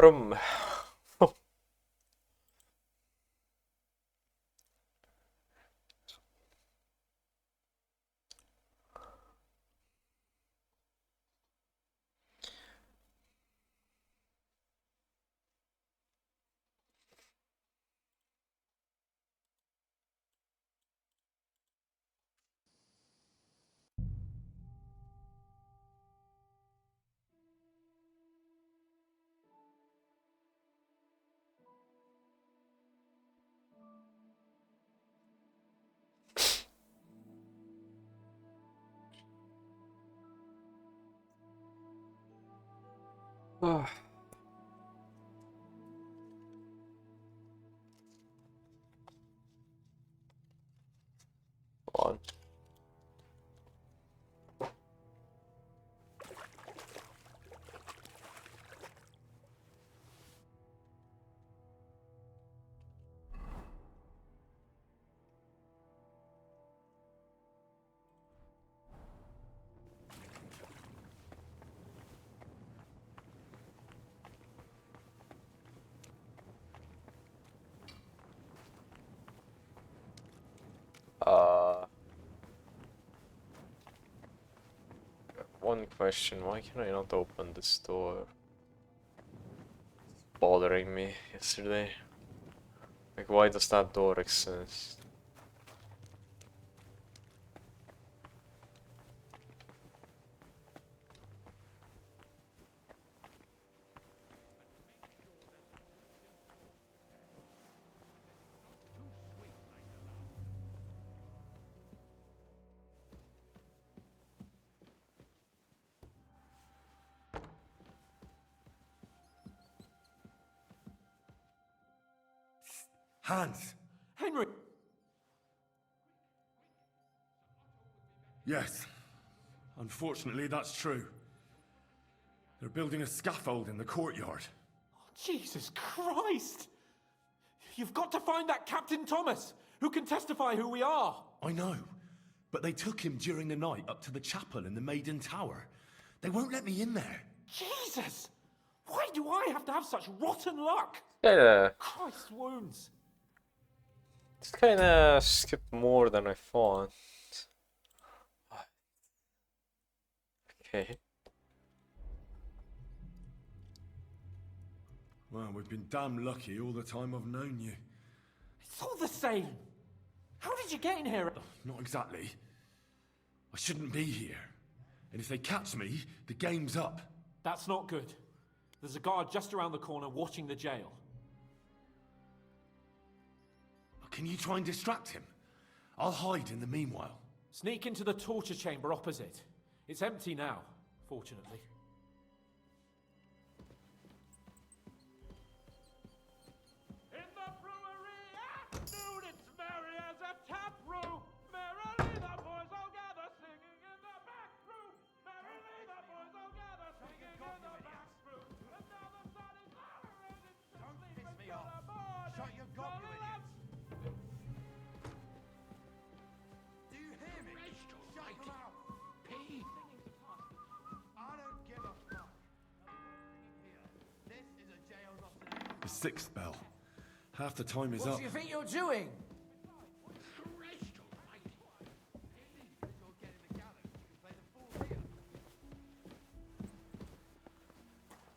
From oh, on. Uh, One question, why can I not open this door? It's bothering me yesterday. Like, why does that door exist? Hans! Henry! Yes. Unfortunately, that's true. They're building a scaffold in the courtyard. Jesus Christ! You've got to find that Captain Thomas, who can testify who we are. I know, but they took him during the night up to the chapel in the Maiden Tower. They won't let me in there. Jesus! Why do I have to have such rotten luck? Yeah, Christ's wounds. it's kinda skipped more than I thought. Okay. Well, we've been damn lucky all the time I've known you. It's all the same. How did you get in here? Not exactly. I shouldn't be here. And if they catch me, the game's up. That's not good. There's a guard just around the corner watching the jail. Can you try and distract him? I'll hide in the meanwhile. Sneak into the torture chamber opposite. It's empty now, fortunately. In the brewery afternoon, it's merry as a tap room. Merrily the boys all gather, singing in the back room. Merrily the boys all gather, singing in the back room. And now the sun is lower and it's Don't sleep piss me until off. the morning. Shut your gob, you Jolly idiot. lads. Do you hear me? Shut your mouth. I don't give a fuck. Here. This is a jail, not an The sixth bell. Half the time is What up. do you think you're doing? You'll get in the gallows. You can play the fool here.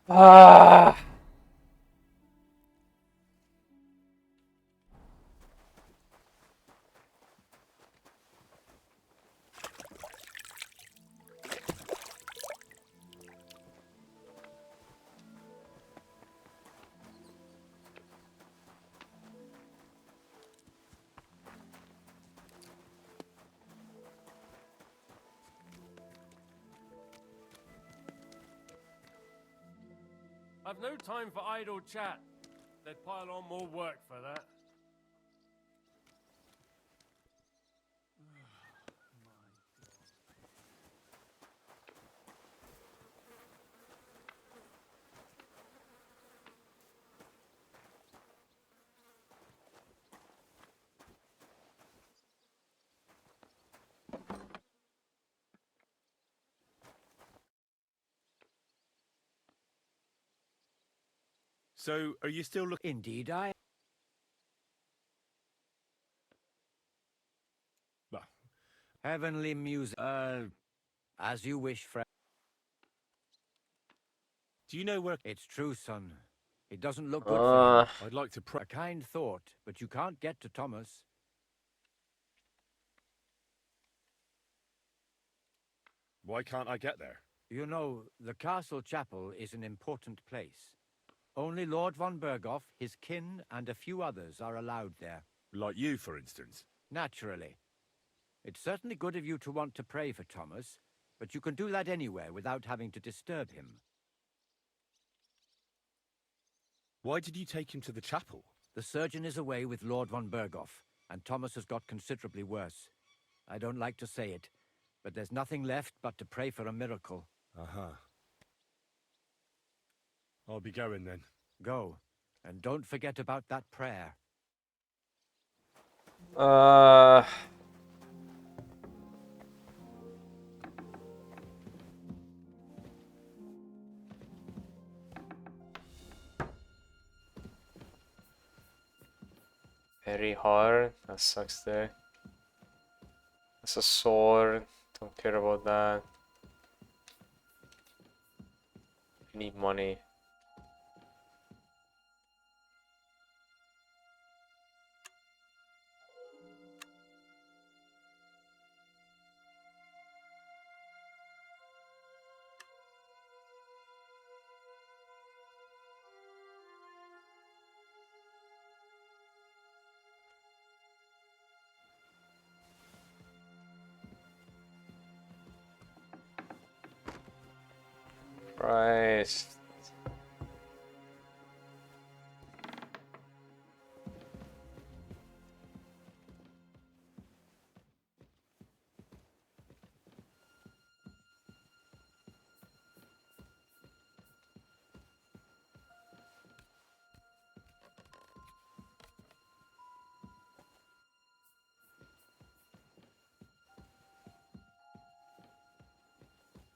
Ah! I've no time for idle chat. They'd pile on more work for that. So, are you still looking? Indeed, I. Well, Heavenly music. As you wish, friend. do you know where? It's true, son. It doesn't look good for him. I'd like to pray. A kind thought, but you can't get to Thomas. Why can't I get there? You know, the castle chapel is an important place. Only Lord von Berghoff, his kin, and a few others are allowed there. Like you, for instance. Naturally. It's certainly good of you to want to pray for Thomas, but you can do that anywhere without having to disturb him. Why did you take him to the chapel? The surgeon is away with Lord von Berghoff, and Thomas has got considerably worse. I don't like to say it, but there's nothing left but to pray for a miracle. Uh-huh. I'll be going then. Go, and don't forget about that prayer. Very hard. That sucks there. That's a sword. Don't care about that. I need money. Christ.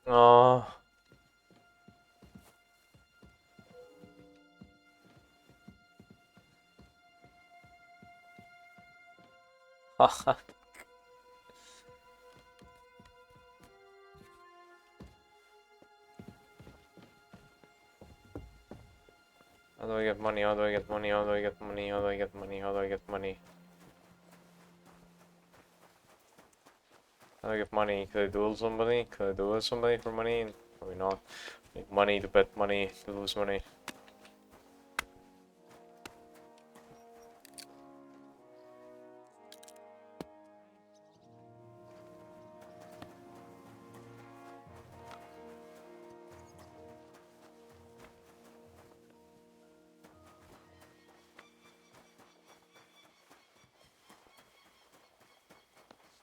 Oh. Haha. How do I get money? How do I get money? How do I get money? How do I get money? How do I get money? How do I get money? Could I duel somebody? Could I duel somebody for money? Probably not. Need money to bet money to lose money.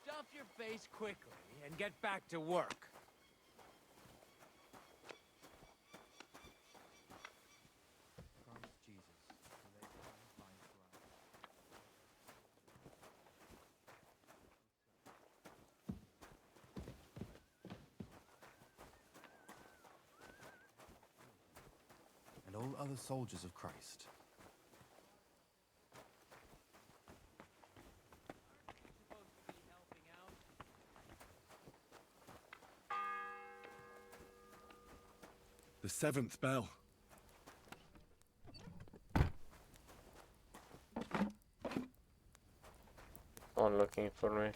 Stuff your face quickly and get back to work. And all other soldiers of Christ. The seventh bell. Someone looking for me.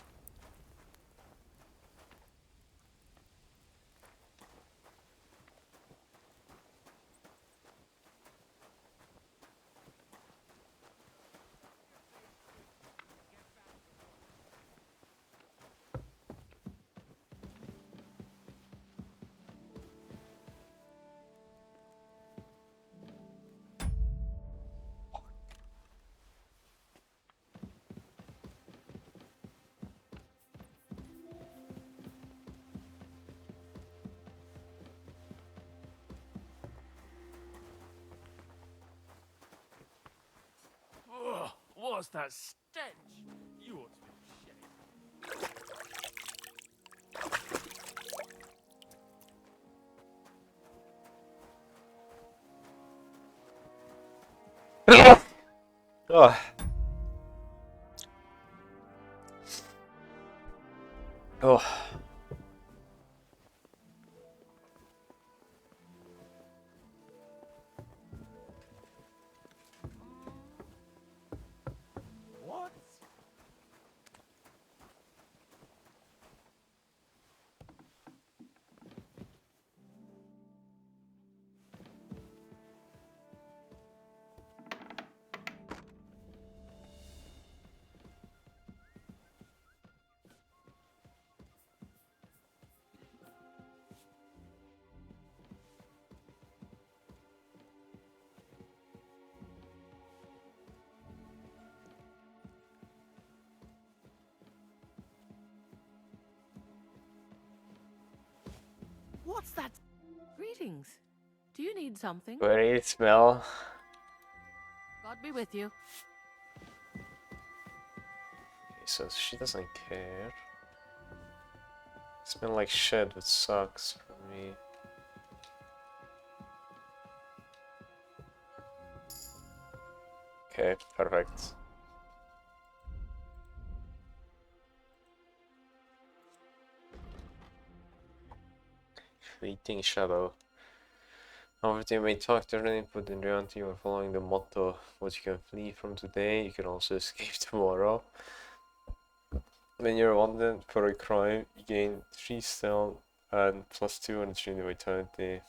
Ugh, what's that stench? You ought to be ashamed. Oh. Oh. What? What's that? Greetings. Do you need something? Great smell. God be with you. Okay, so she doesn't care. Smell like shit, which sucks for me. Okay, perfect. Fleeting shadow. However, you may talk to any, but in reality you are following the motto: what you can flee from today, you can also escape tomorrow. When you're wanted for a crime, you gain 3 stealth and +2 on the Trinity Vitality.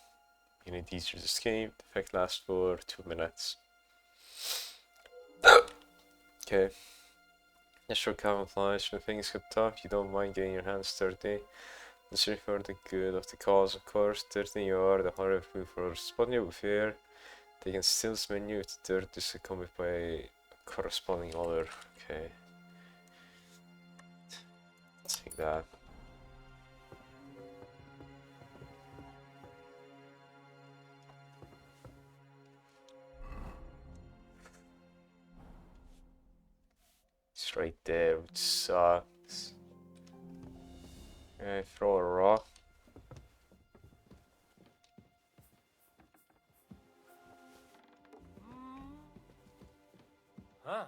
You need easier to escape. The effect lasts for 2 minutes. Okay. Natural camouflage. When things get tough, you don't mind getting your hands dirty. This is for the good of the cause, of course. Dirty you are, the harder food for spotting you with fear. They can still smell you if the dirt is accompanied by a corresponding odor. Okay. Take that. It's right there, which sucks. Okay, throw a rock. Huh.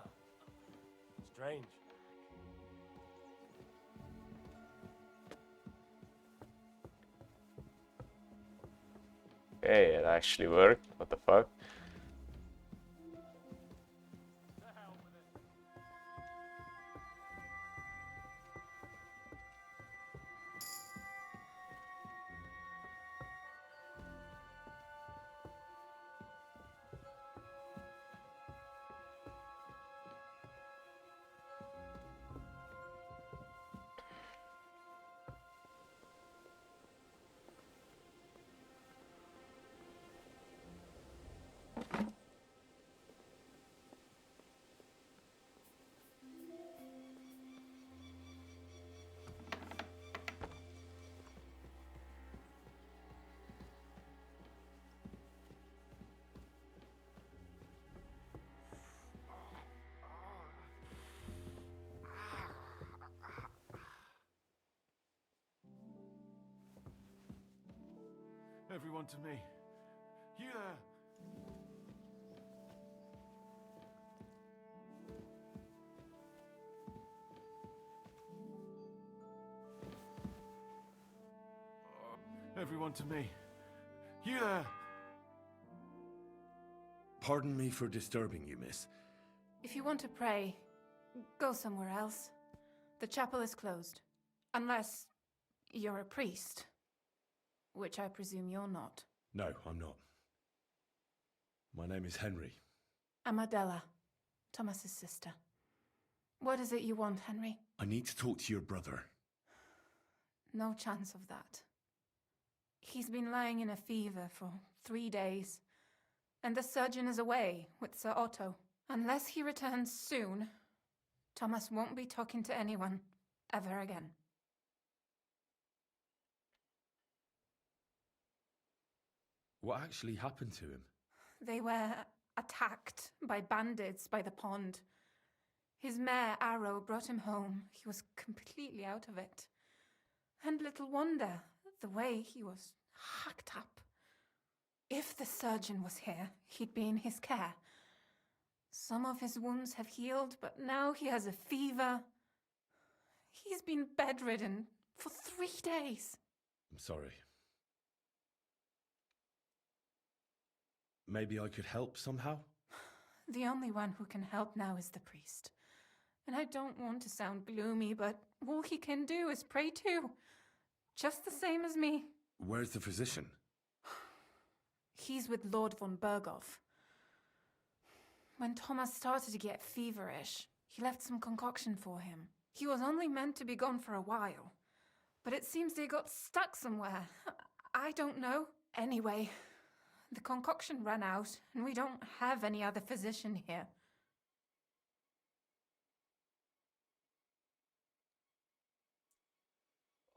Strange. Hey, it actually worked. What the fuck? Everyone to me. You there. Everyone to me. You there. Pardon me for disturbing you, miss. If you want to pray, go somewhere else. The chapel is closed. Unless you're a priest. Which I presume you're not. No, I'm not. My name is Henry. I'm Adela, Thomas's sister. What is it you want, Henry? I need to talk to your brother. No chance of that. He's been lying in a fever for 3 days. And the surgeon is away with Sir Otto. Unless he returns soon, Thomas won't be talking to anyone ever again. What actually happened to him? They were attacked by bandits by the pond. His mare, Arrow, brought him home. He was completely out of it. And little wonder, the way he was hacked up. If the surgeon was here, he'd be in his care. Some of his wounds have healed, but now he has a fever. He's been bedridden for 3 days. I'm sorry. Maybe I could help somehow? The only one who can help now is the priest. And I don't want to sound gloomy, but all he can do is pray too. Just the same as me. Where's the physician? He's with Lord von Berghoff. When Thomas started to get feverish, he left some concoction for him. He was only meant to be gone for a while, but it seems they got stuck somewhere. I don't know. Anyway, the concoction ran out, and we don't have any other physician here.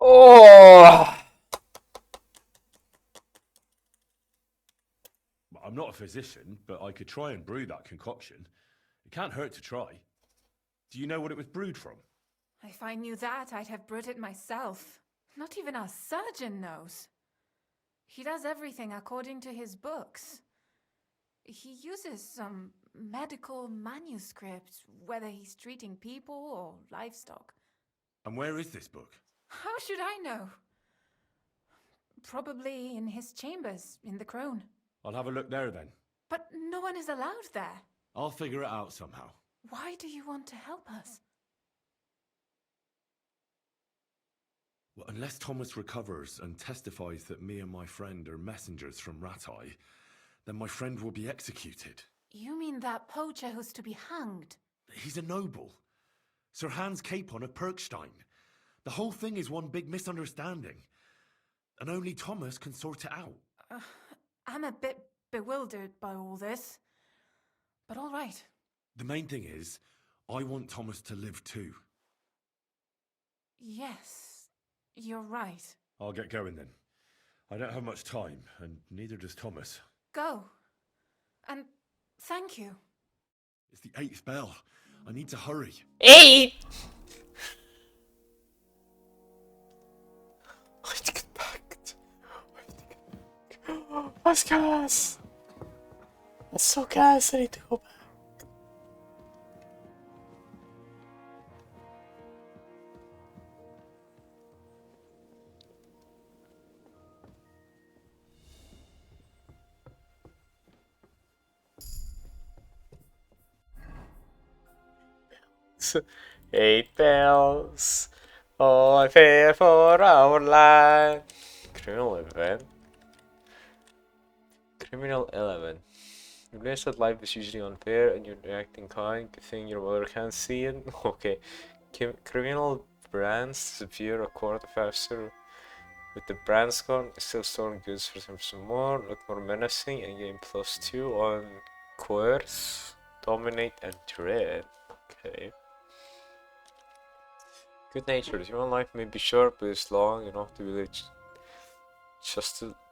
Oh! I'm not a physician, but I could try and brew that concoction. It can't hurt to try. Do you know what it was brewed from? If I knew that, I'd have brewed it myself. Not even our surgeon knows. He does everything according to his books. He uses some medical manuscript, whether he's treating people or livestock. And where is this book? How should I know? Probably in his chambers, in the Crone. I'll have a look there then. But no one is allowed there. I'll figure it out somehow. Why do you want to help us? Well, unless Thomas recovers and testifies that me and my friend are messengers from Rattay, then my friend will be executed. You mean that poacher who's to be hanged? He's a noble. Sir Hans Capon of Perkstein. The whole thing is one big misunderstanding. And only Thomas can sort it out. I'm a bit bewildered by all this. But all right. The main thing is, I want Thomas to live too. Yes, you're right. I'll get going then. I don't have much time, and neither does Thomas. Go. And thank you. It's the 8th bell. I need to hurry. 8! Let's gas! That's so gas, I need to go back. Eight bells. Oh, I fear for our land. Criminal event. Criminal 11. You realize that life is usually unfair and you're reacting kind. Good thing your mother can't see it. Okay. Criminal brands disappear a quarter faster. With the brands gone, still storing goods for some more. Look more menacing and gain +2 on Coerce, Dominate, and Dread. Okay. Good natured. Human life may be short, but it's long enough to live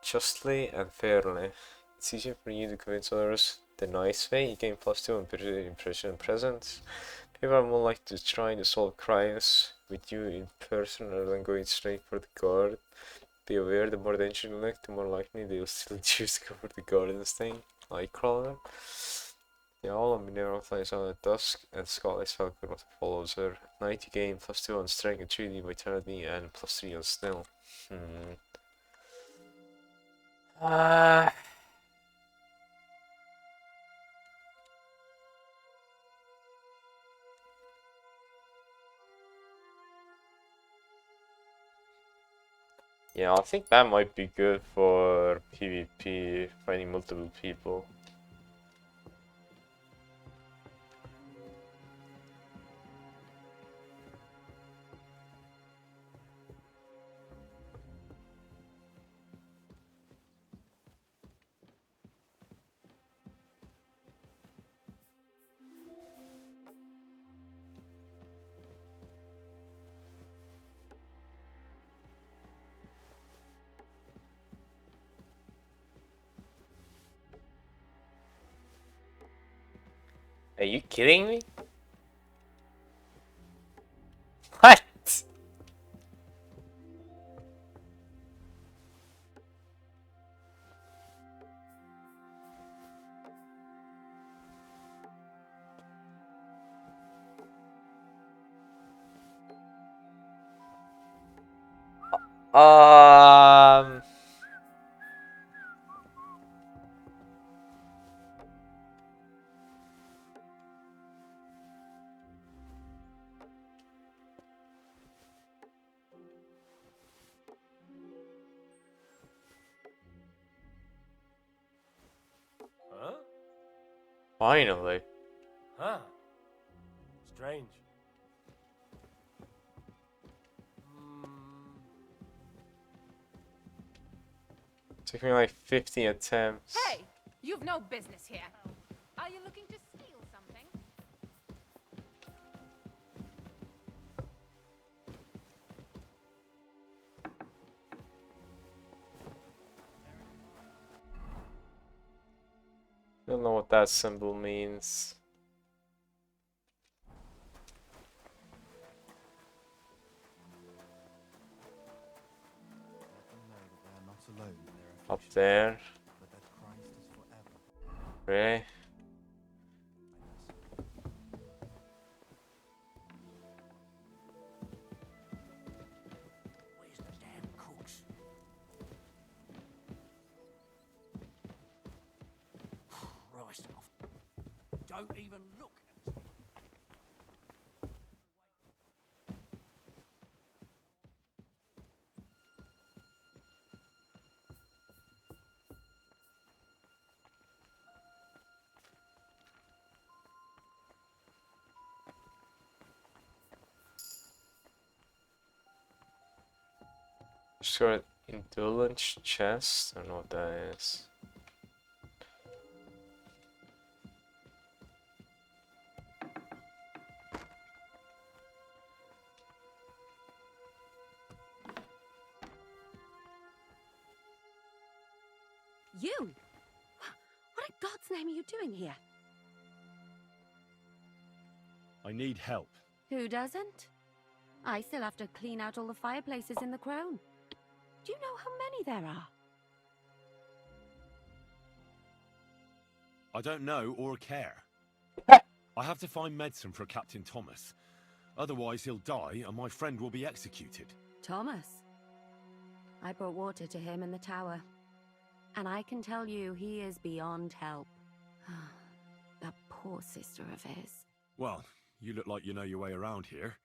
justly and fairly. It's easier for you to convince others the nice way. You gain +2 on impression and presence. People are more likely to try to solve crimes with you in person rather than going straight for the guard. Be aware, the more attention you look, the more likely they will still choose to go for the guard thing. Nightcrawler. The owl of Mineral flies out at dusk, and Scotland's Falcon follows her. At night you gain +2 on strength and 3D vitality, and +3 on stealth. Yeah, I think that might be good for PvP, finding multiple people. Are you kidding me? What? Huh? Finally. Huh. Strange. Took me like 50 attempts. Hey! You've no business here. Are you looking to steal something? Don't know what that symbol means. Let them know that they are not alone in their Up affliction, there. but that Christ is forever. Really? Where's the damn cooks? Christ off. Don't even look at us. Just got an indulgence chest. I don't know what that is. You? What in God's name are you doing here? I need help. Who doesn't? I still have to clean out all the fireplaces in the Crown. Do you know how many there are? I don't know or care. I have to find medicine for Captain Thomas. Otherwise he'll die and my friend will be executed. Thomas. I brought water to him in the tower. And I can tell you he is beyond help. That poor sister of his. Well, you look like you know your way around here.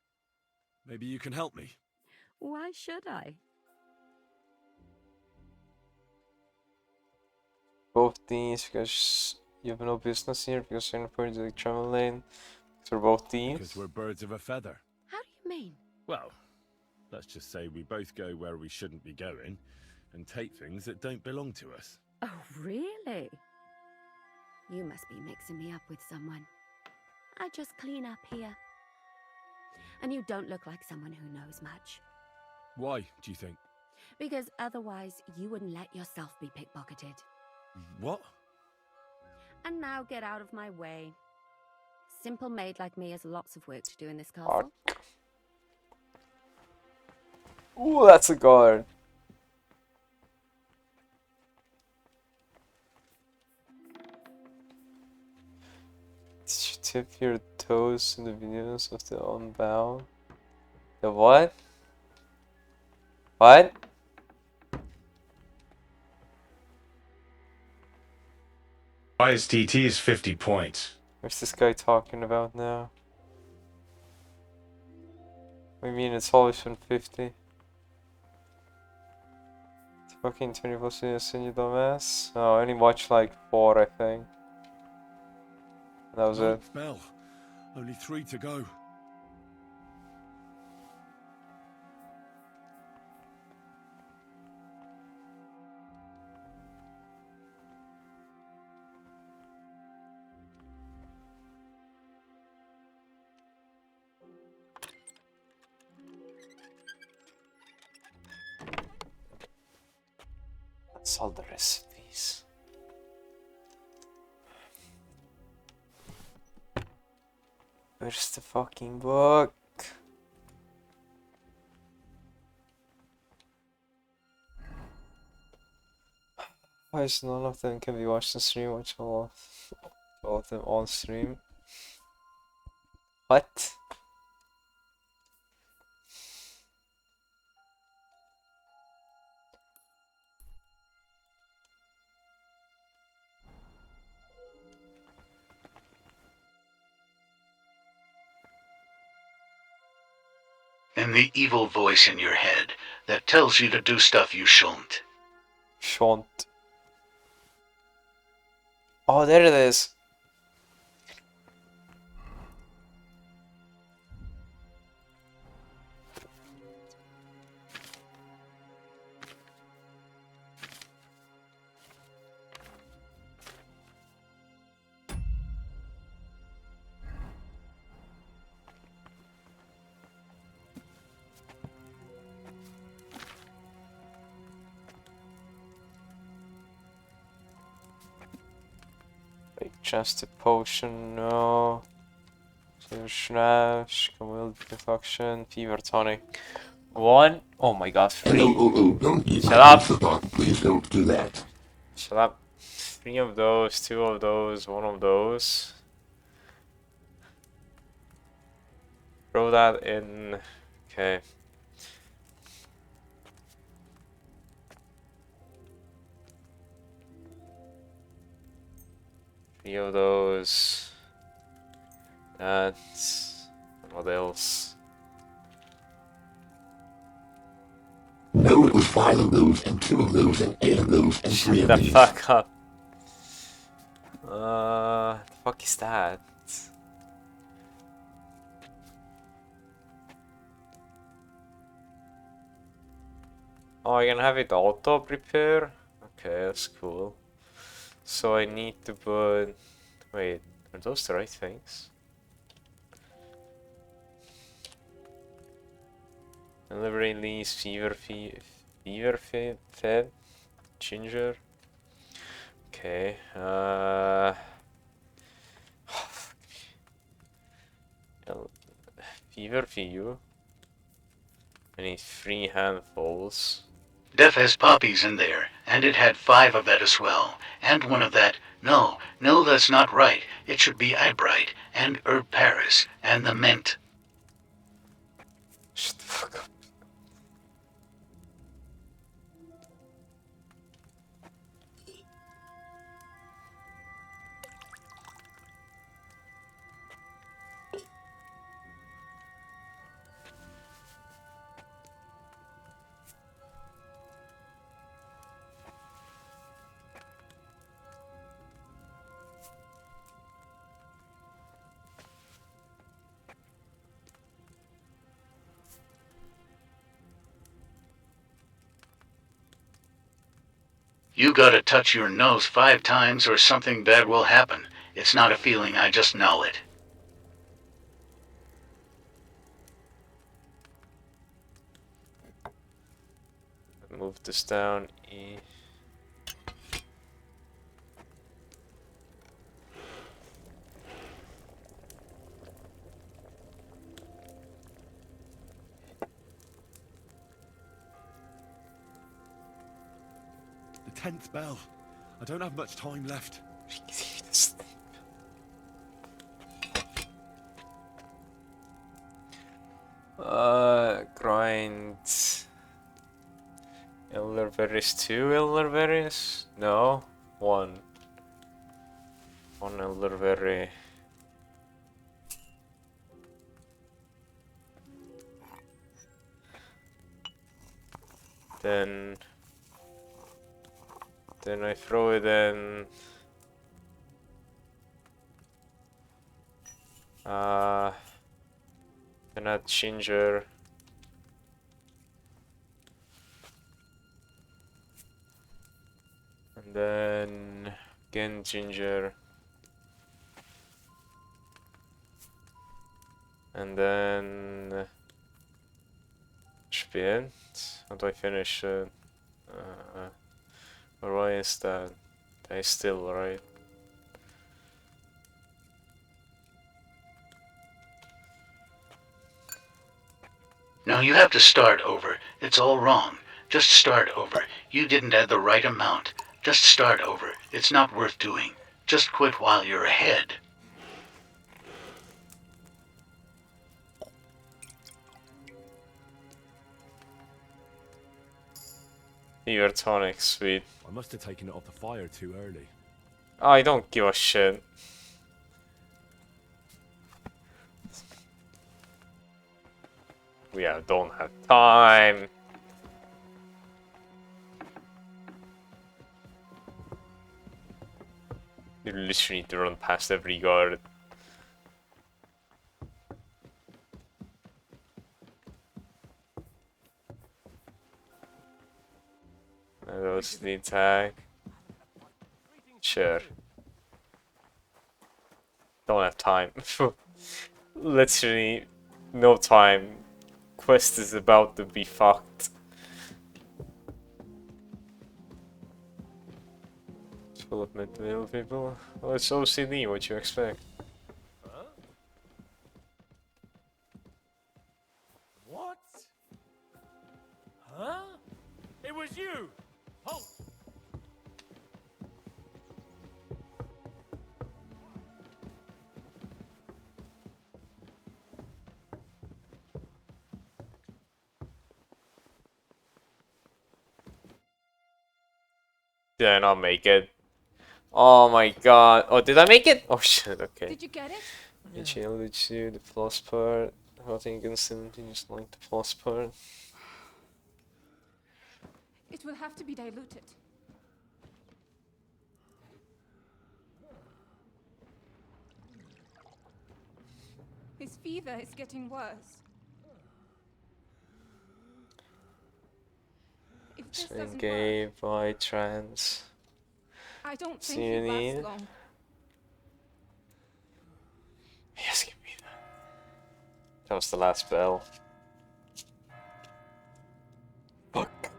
Maybe you can help me. Why should I? Both these because you have no business here because you're in a public travel lane. So both these. Because we're birds of a feather. How do you mean? Well, let's just say we both go where we shouldn't be going and take things that don't belong to us. Oh, really? You must be mixing me up with someone. I just clean up here. And you don't look like someone who knows much. Why, do you think? Because otherwise you wouldn't let yourself be pickpocketed. What? And now get out of my way. Simple maid like me has lots of work to do in this castle. Ooh, that's a guard. Did you tip your toes in the videos of the Unbound? The what? What? ISDT is 50 points. What's this guy talking about now? What do you mean it's always been 50? It's fucking 20 plus minutes in you dumbass. Oh, I only watched like 4, I think. That was it. Bell. Only 3 to go. That's all the recipes. Where's the fucking book? Why is none of them can be watched on stream? Watch all of them on stream. What? And the evil voice in your head that tells you to do stuff you shouldn't. Shan't. Oh, there it is. Just a potion, no. Schnash, Camille Defuction, Fever Tonic. 1. Oh my god. 3. Don't eat Shut my up! Instapot. Please don't do that. Shut up. 3 of those, 2 of those, 1 of those. Throw that in. Okay. Three of those. That's what else? No, it was 5 of those, and 2 of those, and 8 of those, and 3 of The these. fuck up. The fuck is that? Oh, I can have it auto prepare? Okay, that's cool. So I need to put... Wait, are those the right things? Delivery lease, fever fed, ginger. Okay, fever few. I need 3 handfuls. Death has poppies in there, and it had 5 of that as well, and 1 of that. No, that's not right. It should be eyebright, and herb Paris, and the mint. Shut the fuck up. You gotta touch your nose 5 times or something bad will happen. It's not a feeling, I just know it. Move this down, E. The 10th bell. I don't have much time left. Grind elderberries, 2 elderberries? No, 1. 1 elderberry. Then I throw it in. Then add ginger. And then again ginger. And then should be it. How do I finish it? Or why is that? That is still right. No, you have to start over. It's all wrong. Just start over. You didn't add the right amount. Just start over. It's not worth doing. Just quit while you're ahead. Fever tonic, sweet. I must have taken it off the fire too early. I don't give a shit. don't have time. You literally need to run past every guard. And that was the attack. Sure. Don't have time. Literally no time. Quest is about to be fucked. It's full of mentally ill people. Well, it's OCD, what you expect. Huh? What? Huh? It was you! Halt! Did I not make it? Oh my god. Oh, did I make it? Oh shit, okay. Did you get it? It yielded to the plus part. Nothing against him, he just like the plus part. It will have to be diluted. His fever is getting worse. If this doesn't work, Gay, by trans. I don't think See you it need? lasts long. Yes, give me that. That was the last bell. Fuck.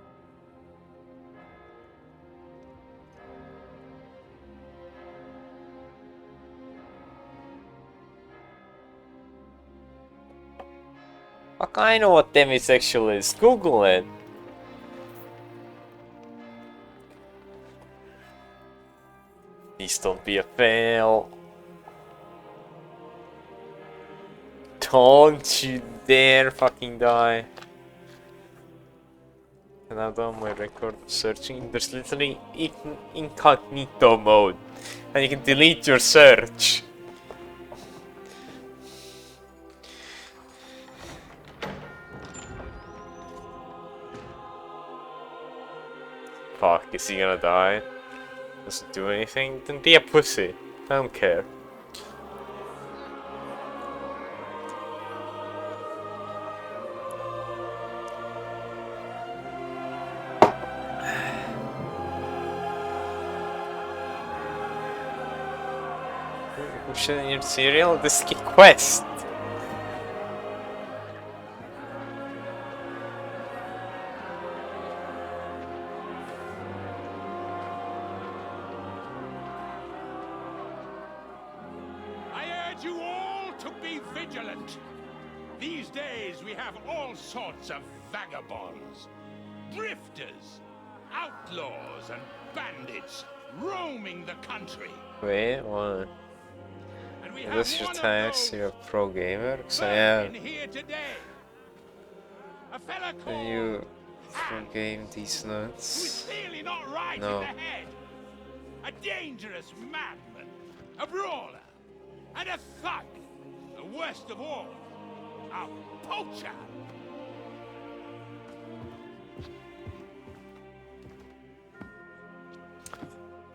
Fuck, I know what demisexual is. Google it. Please don't be a fail. Don't you dare fucking die. And I've done my record searching. There's literally incognito mode. And you can delete your search. Fuck, is he gonna die? Doesn't do anything? Then be a pussy. I don't care. Shit in your cereal? This is a quest. I urge you all to be vigilant. These days we have all sorts of vagabonds, drifters, outlaws and bandits roaming the country. Wait, what? And we Is have this your one of tax? those You're a pro gamer? So in yeah. here today. A fella Can called you pro game these who's nuts? clearly not right No. in the head. A dangerous madman, a brawler, and a thug. The worst of all, a poacher.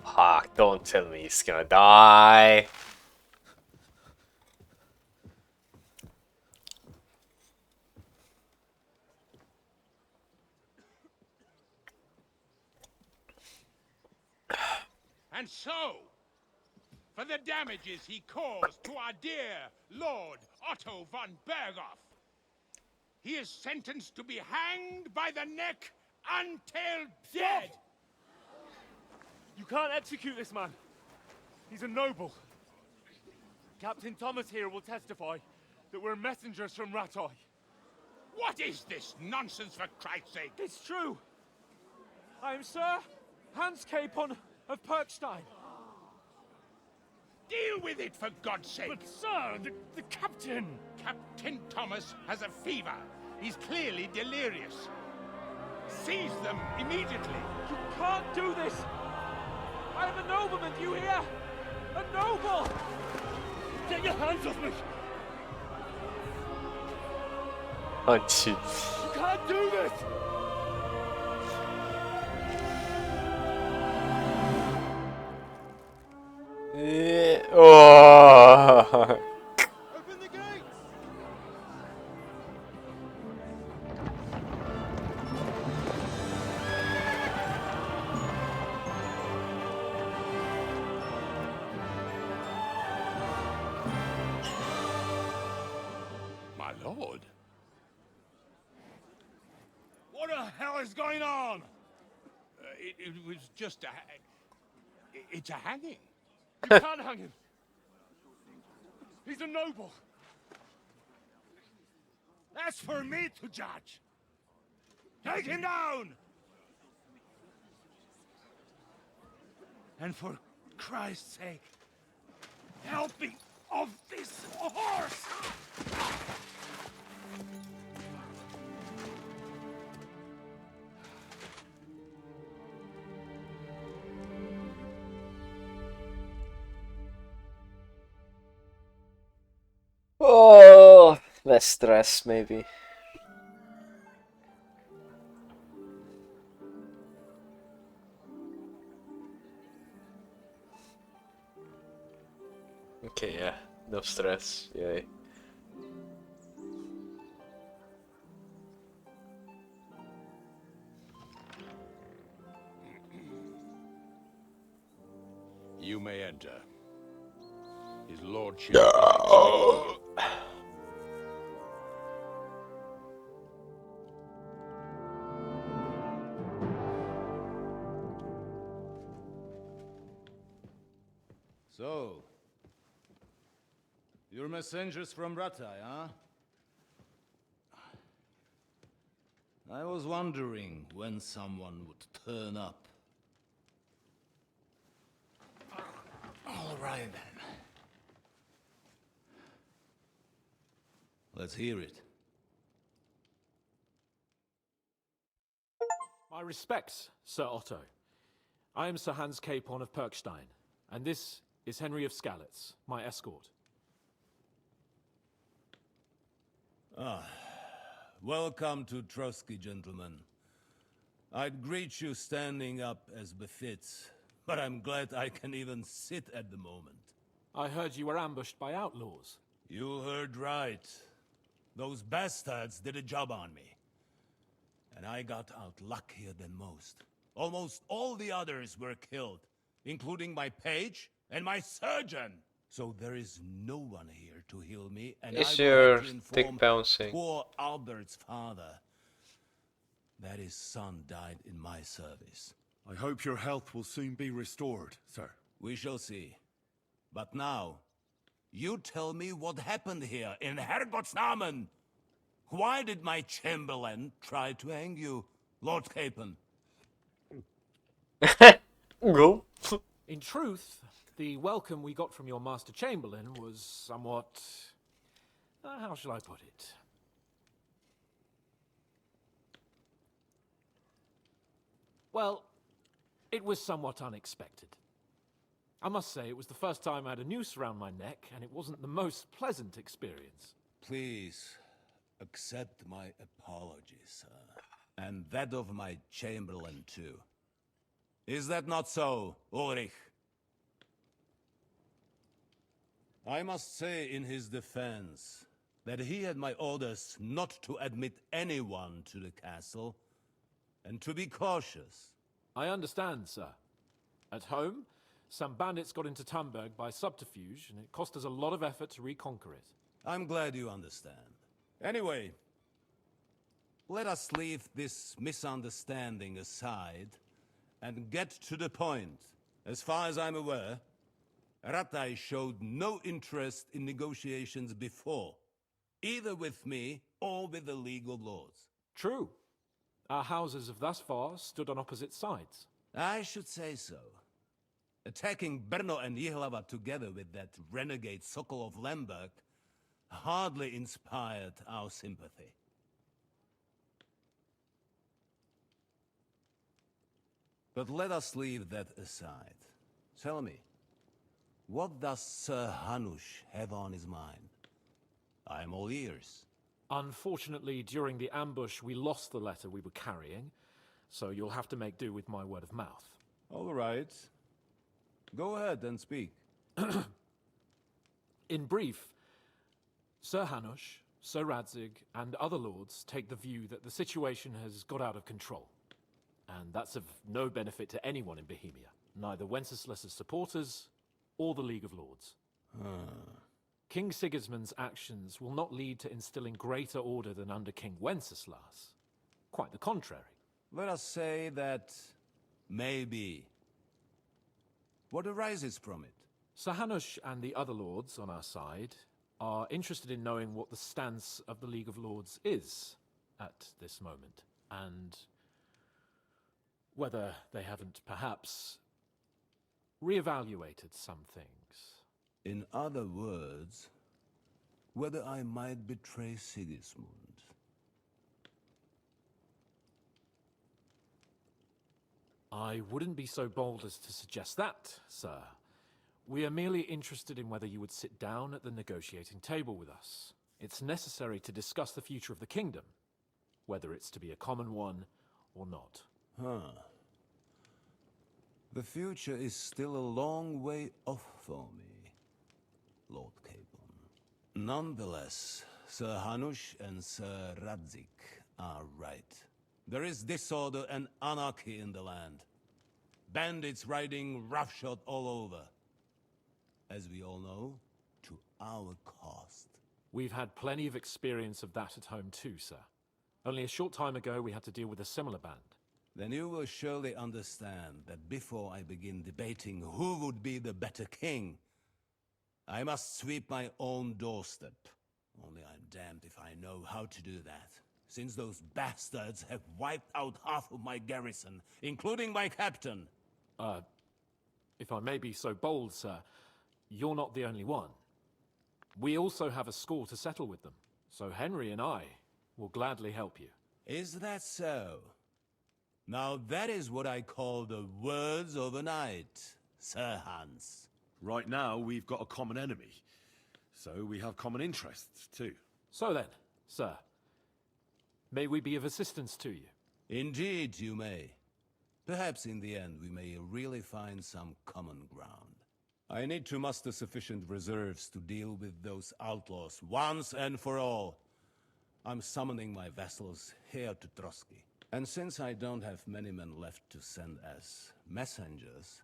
Fuck, don't tell me he's gonna die. And so, for the damages he caused to our dear Lord Otto von Berghoff, he is sentenced to be hanged by the neck until dead. You can't execute this man. He's a noble. Captain Thomas here will testify that we're messengers from Ratoi. What is this nonsense, for Christ's sake? It's true. I am Sir Hans Capon of Perkstein. Deal with it, for God's sake. But sir, the captain... Captain Thomas has a fever. He's clearly delirious. Seize them immediately. You can't do this. I am a nobleman, do you hear? A noble! Get your hands off me! Anti. You can't do this! Oh. Open the gates! My lord. What the hell is going on? It was just a... It's a hanging. You can't hang him. He's a noble. That's for me to judge. Take him down! And for Christ's sake, help me off this horse! Oh, less stress maybe. Okay, yeah, no stress, yay. You may enter. His lordship. No. So, you're messengers from Rattay, huh? I was wondering when someone would turn up. All right then. Let's hear it. My respects, Sir Otto. I am Sir Hans Capon of Perkstein, and this is Henry of Skalitz, my escort. Welcome to Trotsky, gentlemen. I'd greet you standing up as befits, but I'm glad I can even sit at the moment. I heard you were ambushed by outlaws. You heard right. Those bastards did a job on me. And I got out luckier than most. Almost all the others were killed, including my page and my surgeon. So there is no one here to heal me, and Is I will your have to dick inform bouncing? poor Albert's father that his son died in my service. I hope your health will soon be restored, sir. We shall see. But now, you tell me what happened here in Herrgottsnamen. Why did my chamberlain try to hang you, Lord Capon? Go. In truth, the welcome we got from your Master Chamberlain was somewhat... how shall I put it? Well, it was somewhat unexpected. I must say, it was the first time I had a noose around my neck, and it wasn't the most pleasant experience. Please, accept my apologies, sir. And that of my chamberlain, too. Is that not so, Ulrich? I must say in his defense that he had my orders not to admit anyone to the castle, and to be cautious. I understand, sir. At home, some bandits got into Tamberg by subterfuge, and it cost us a lot of effort to reconquer it. I'm glad you understand. Anyway, let us leave this misunderstanding aside and get to the point. As far as I'm aware, Rattay showed no interest in negotiations before, either with me or with the League of Lords. True. Our houses have thus far stood on opposite sides. I should say so. Attacking Brno and Jihlava together with that renegade Sokol of Lemberg hardly inspired our sympathy. But let us leave that aside. Tell me, what does Sir Hanush have on his mind? I'm all ears. Unfortunately, during the ambush, we lost the letter we were carrying, so you'll have to make do with my word of mouth. All right. Go ahead and speak. In brief, Sir Hanush, Sir Radzig, and other lords take the view that the situation has got out of control. And that's of no benefit to anyone in Bohemia, neither Wenceslas's supporters or the League of Lords. King Sigismund's actions will not lead to instilling greater order than under King Wenceslas. Quite the contrary. Let us say that maybe. What arises from it? Sir Hanush and the other lords on our side are interested in knowing what the stance of the League of Lords is at this moment, and whether they haven't perhaps reevaluated some things. In other words, whether I might betray Sigismund. I wouldn't be so bold as to suggest that, sir. We are merely interested in whether you would sit down at the negotiating table with us. It's necessary to discuss the future of the kingdom, whether it's to be a common one or not. The future is still a long way off for me, Lord Capon. Nonetheless, Sir Hanush and Sir Radzig are right. There is disorder and anarchy in the land. Bandits riding roughshod all over. As we all know, to our cost. We've had plenty of experience of that at home too, sir. Only a short time ago we had to deal with a similar band. Then you will surely understand that before I begin debating who would be the better king, I must sweep my own doorstep. Only I'm damned if I know how to do that, since those bastards have wiped out half of my garrison, including my captain. If I may be so bold, sir, you're not the only one. We also have a score to settle with them, so Henry and I will gladly help you. Is that so? Now that is what I call the words of a knight, Sir Hans. Right now, we've got a common enemy, so we have common interests too. So then, sir, may we be of assistance to you? Indeed you may. Perhaps in the end we may really find some common ground. I need to muster sufficient reserves to deal with those outlaws once and for all. I'm summoning my vassals here to Trotsky. And since I don't have many men left to send as messengers,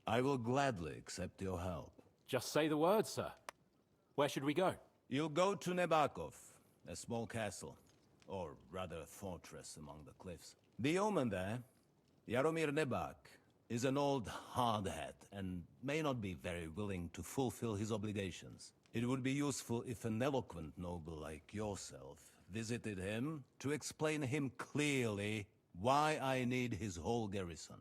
I will gladly accept your help. Just say the word, sir. Where should we go? You'll go to Nebakov, a small castle, or rather a fortress among the cliffs. The yeoman there, Jaromir Nebak, is an old hardhat and may not be very willing to fulfill his obligations. It would be useful if an eloquent noble like yourself visited him to explain him clearly why I need his whole garrison.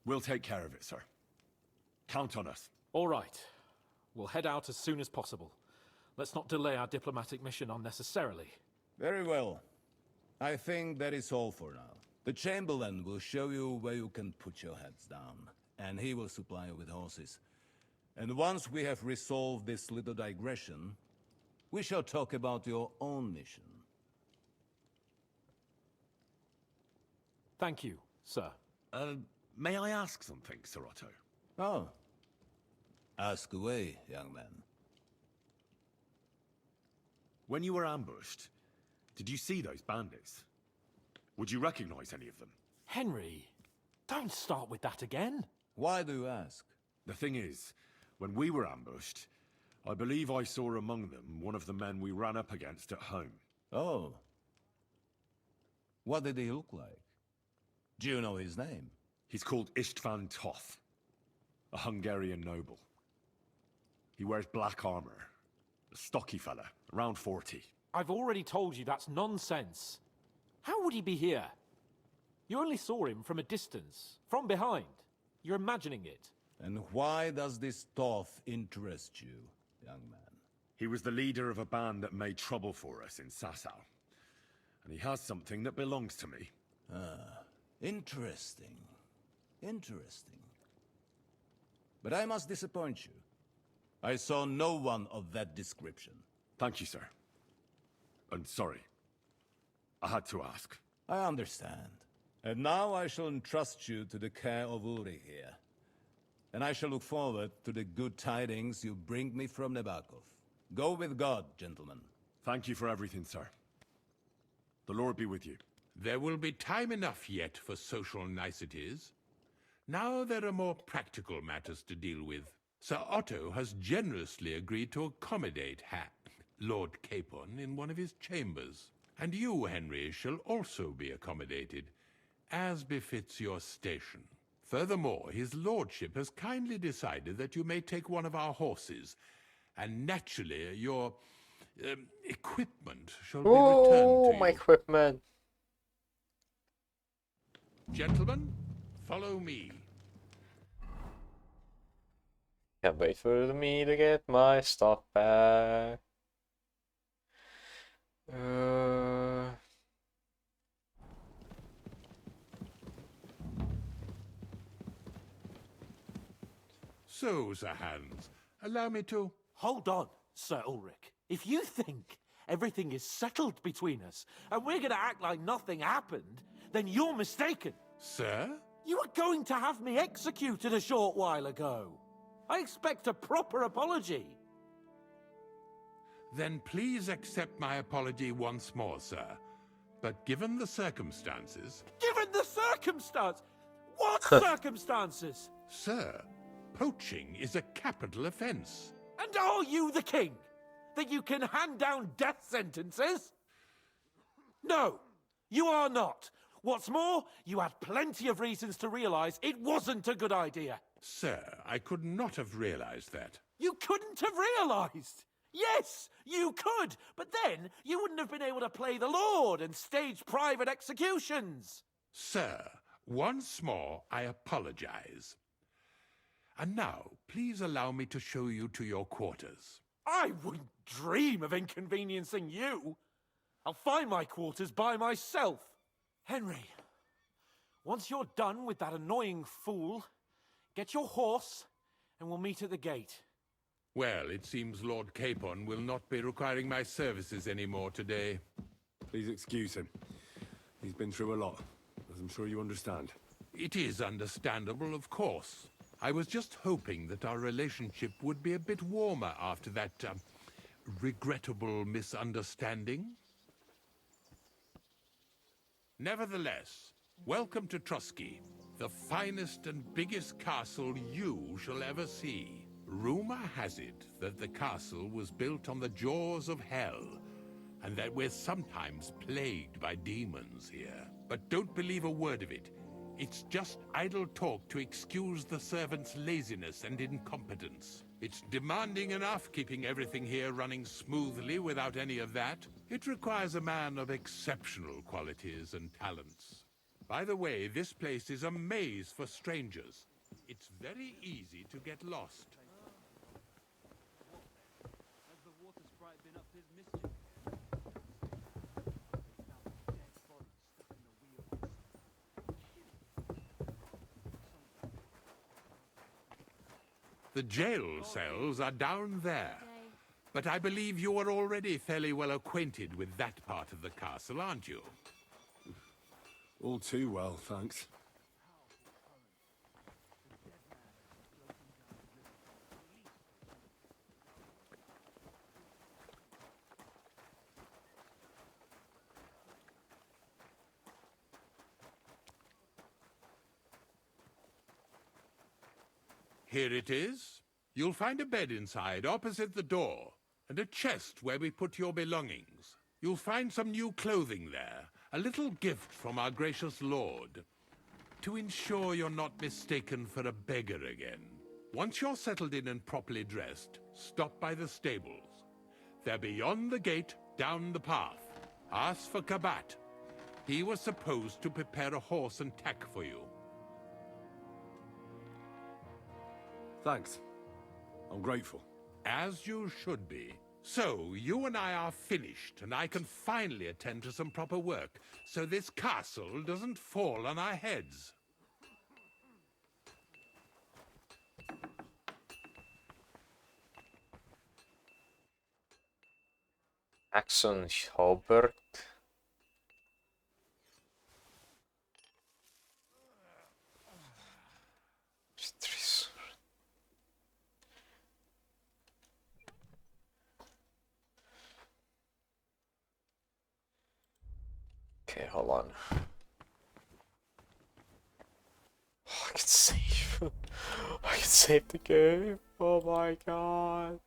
We'll take care of it, sir. Count on us. All right. We'll head out as soon as possible. Let's not delay our diplomatic mission unnecessarily. Very well. I think that is all for now. The Chamberlain will show you where you can put your heads down, and he will supply you with horses. And once we have resolved this little digression, we shall talk about your own mission. Thank you, sir. May I ask something, Sir Otto? Oh. Ask away, young man. When you were ambushed, did you see those bandits? Would you recognize any of them? Henry, don't start with that again. Why do you ask? The thing is, when we were ambushed, I believe I saw among them one of the men we ran up against at home. Oh. What did he look like? Do you know his name? He's called István Toth, a Hungarian noble. He wears black armor. A stocky fella, around 40. I've already told you that's nonsense. How would he be here? You only saw him from a distance, from behind. You're imagining it. And why does this Toth interest you, young man? He was the leader of a band that made trouble for us in Sasau. And he has something that belongs to me. Interesting. Interesting. But I must disappoint you. I saw no one of that description. Thank you, sir. I'm sorry. I had to ask. I understand. And now I shall entrust you to the care of Uri here. And I shall look forward to the good tidings you bring me from Nebakov. Go with God, gentlemen. Thank you for everything, sir. The Lord be with you. There will be time enough yet for social niceties. Now there are more practical matters to deal with. Sir Otto has generously agreed to accommodate Lord Capon in one of his chambers. And you, Henry, shall also be accommodated, as befits your station. Furthermore, his lordship has kindly decided that you may take one of our horses, and naturally your equipment shall be returned to you. Oh, my equipment. Gentlemen, follow me. Can't wait for me to get my stuff back. So, Sir Hans, allow me to... Hold on, Sir Ulrich. If you think everything is settled between us, and we're going to act like nothing happened, then you're mistaken. Sir? You were going to have me executed a short while ago. I expect a proper apology. Then please accept my apology once more, sir. But given the circumstances... Given the circumstance? What circumstances? Sir, poaching is a capital offense. And are you the king? That you can hand down death sentences? No, you are not. What's more, you had plenty of reasons to realize it wasn't a good idea. Sir, I could not have realized that. You couldn't have realized? Yes, you could, but then you wouldn't have been able to play the Lord and stage private executions. Sir, once more I apologize. And now, please allow me to show you to your quarters. I wouldn't dream of inconveniencing you. I'll find my quarters by myself. Henry, once you're done with that annoying fool, get your horse and we'll meet at the gate. Well, it seems Lord Capon will not be requiring my services anymore today. Please excuse him. He's been through a lot, as I'm sure you understand. It is understandable, of course. I was just hoping that our relationship would be a bit warmer after that, regrettable misunderstanding. Nevertheless, welcome to Trusky, the finest and biggest castle you shall ever see. Rumor has it that the castle was built on the jaws of hell, and that we're sometimes plagued by demons here. But don't believe a word of it. It's just idle talk to excuse the servants' laziness and incompetence. It's demanding enough keeping everything here running smoothly without any of that. It requires a man of exceptional qualities and talents. By the way, this place is a maze for strangers. It's very easy to get lost. Has the water sprite been up to his mischief? The jail cells are down there. But I believe you are already fairly well acquainted with that part of the castle, aren't you? All too well, thanks. Here it is. You'll find a bed inside, opposite the door, and a chest where we put your belongings. You'll find some new clothing there, a little gift from our gracious lord, to ensure you're not mistaken for a beggar again. Once you're settled in and properly dressed, stop by the stables. They're beyond the gate, down the path. Ask for Kabat. He was supposed to prepare a horse and tack for you. Thanks. I'm grateful. As you should be. So, you and I are finished, and I can finally attend to some proper work, so this castle doesn't fall on our heads. Axon Hobart. Okay, hold on. Oh, I can save. I can save the game. Oh my god.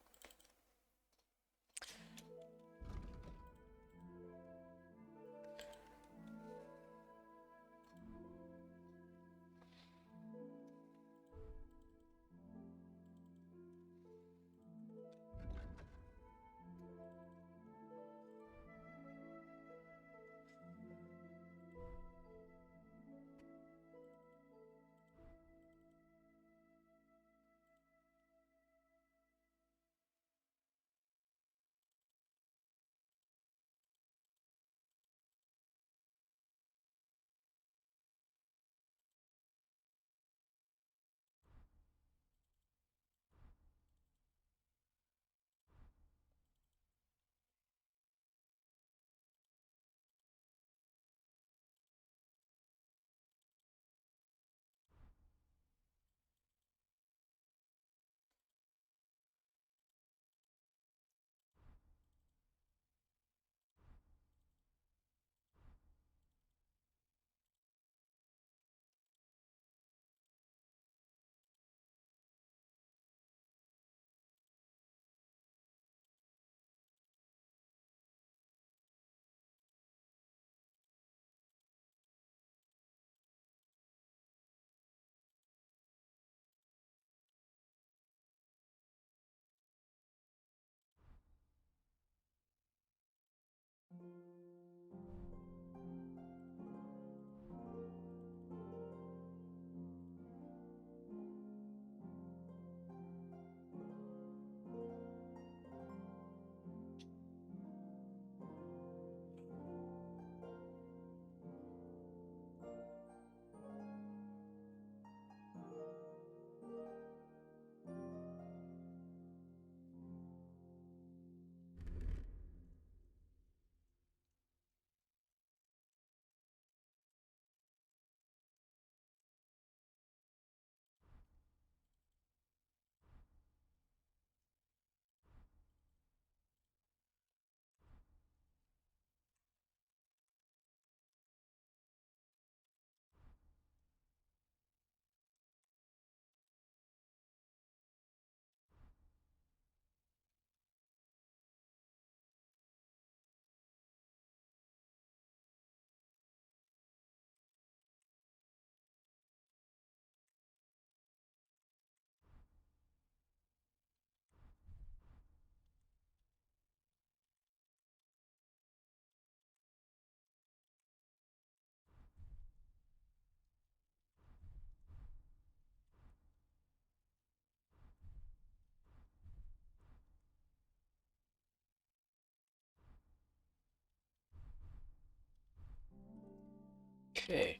Okay.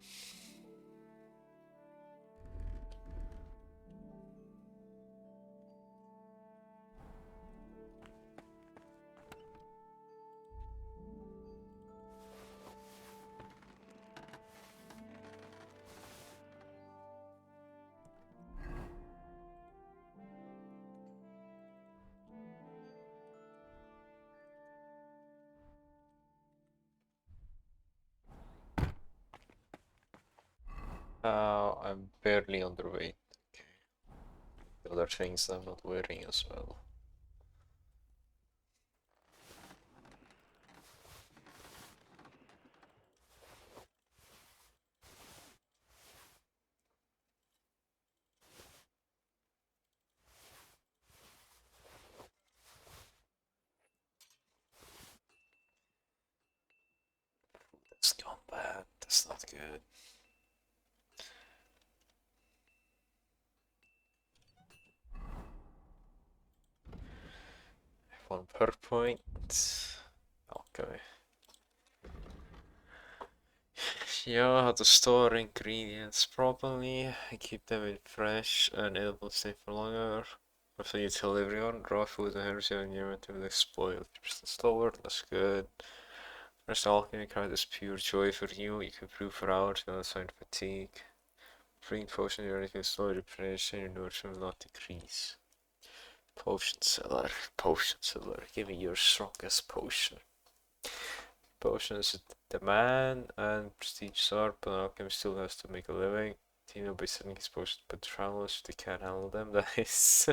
I'm barely underweight. Okay. The other things I'm not wearing as well. That's gone bad. That's not good. 1 per point. Okay. Yeah, how to store ingredients properly, keep them in fresh and it will stay for longer. After you tell everyone, raw food and herbs in your inventory will spoil. 50% slower, that's good. First alchemy card is pure joy for you. You can brew for hours without sign fatigue. Bring potion, your energy will slowly replenish and your nourishment will not decrease. Potion seller, give me your strongest potion. Potion is the man and prestige sword, but an alchemist still has to make a living. Tino by selling his potions to travelers if they can't handle them. Nice.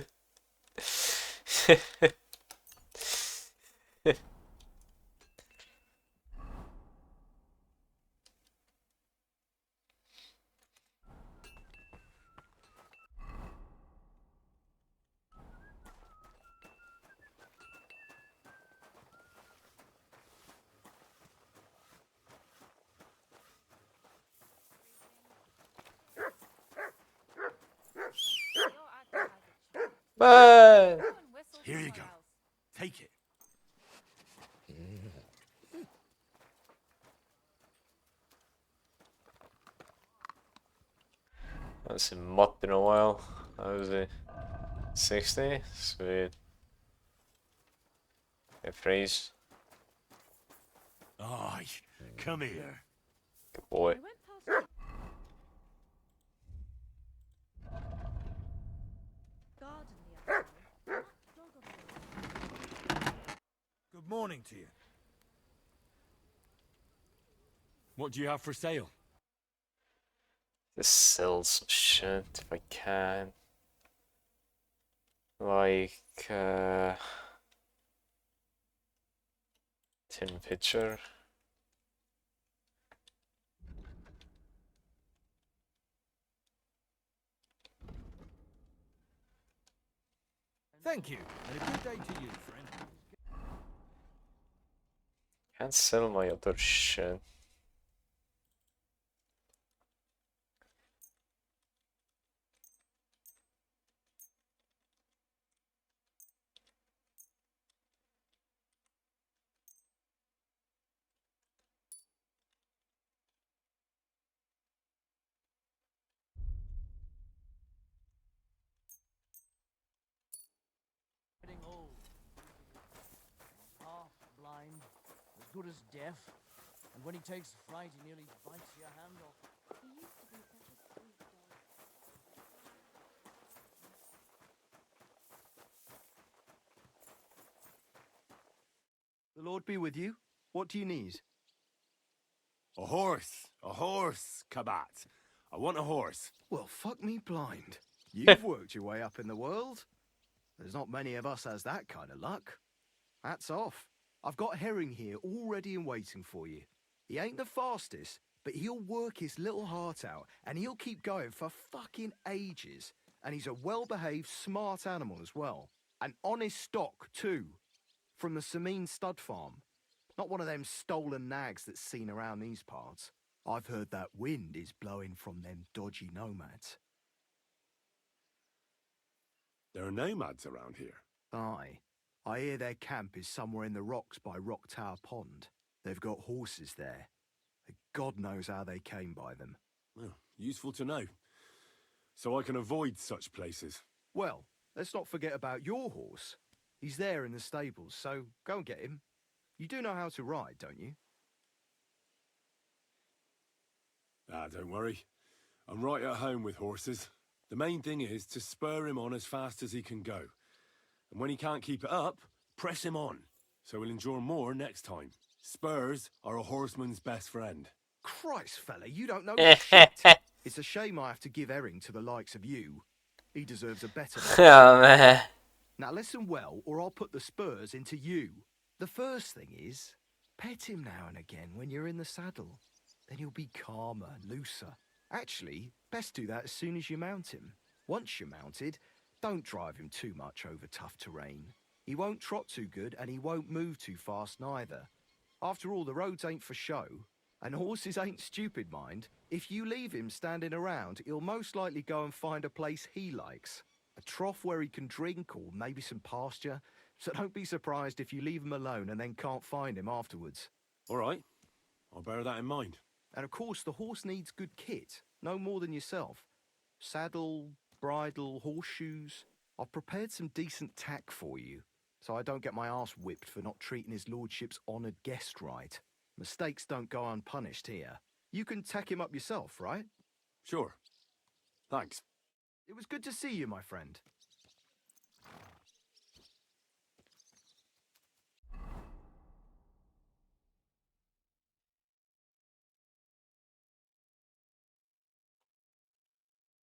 Man! Here you go. Take it. I haven't seen Mutt in a while. How was it? 60? Sweet. Okay, freeze. Aye, come here. Good boy. Good morning to you. What do you have for sale? Just sell some shit if I can. Like, tin pitcher. Thank you, and a good day to you, friend. Can't sell my other shit. Getting old. Half blind, as good as deaf, and when he takes fright, he nearly bites your hand off. He used to be such a sweet dog. The Lord be with you. What do you need? A horse, Kabat. I want a horse. Well, fuck me blind. You've worked your way up in the world. There's not many of us has that kind of luck. Hats off. I've got Herring here all ready and waiting for you. He ain't the fastest, but he'll work his little heart out, and he'll keep going for fucking ages. And he's a well-behaved, smart animal as well. An honest stock, too. From the Sameen stud farm. Not one of them stolen nags that's seen around these parts. I've heard that wind is blowing from them dodgy nomads. There are nomads around here. Aye. I hear their camp is somewhere in the rocks by Rock Tower Pond. They've got horses there. God knows how they came by them. Well, useful to know. So I can avoid such places. Well, let's not forget about your horse. He's there in the stables, so go and get him. You do know how to ride, don't you? Ah, don't worry. I'm right at home with horses. The main thing is to spur him on as fast as he can go. And when he can't keep it up, press him on, so he'll endure more next time. Spurs are a horseman's best friend. Christ, fella, you don't know shit. It's a shame I have to give Herring to the likes of you. He deserves a better Oh, man. Now listen well, or I'll put the spurs into you. The first thing is, pet him now and again when you're in the saddle. Then he'll be calmer, looser. Actually, best do that as soon as you mount him. Once you're mounted, don't drive him too much over tough terrain. He won't trot too good and he won't move too fast neither. After all, the roads ain't for show. And horses ain't stupid, mind. If you leave him standing around, he'll most likely go and find a place he likes. A trough where he can drink or maybe some pasture. so don't be surprised if you leave him alone and then can't find him afterwards. All right. I'll bear that in mind. And of course, the horse needs good kit, no more than yourself. Saddle, bridle, horseshoes. I've prepared some decent tack for you, so I don't get my arse whipped for not treating his lordship's honoured guest right. Mistakes don't go unpunished here. You can tack him up yourself, right? Sure. Thanks. It was good to see you, my friend.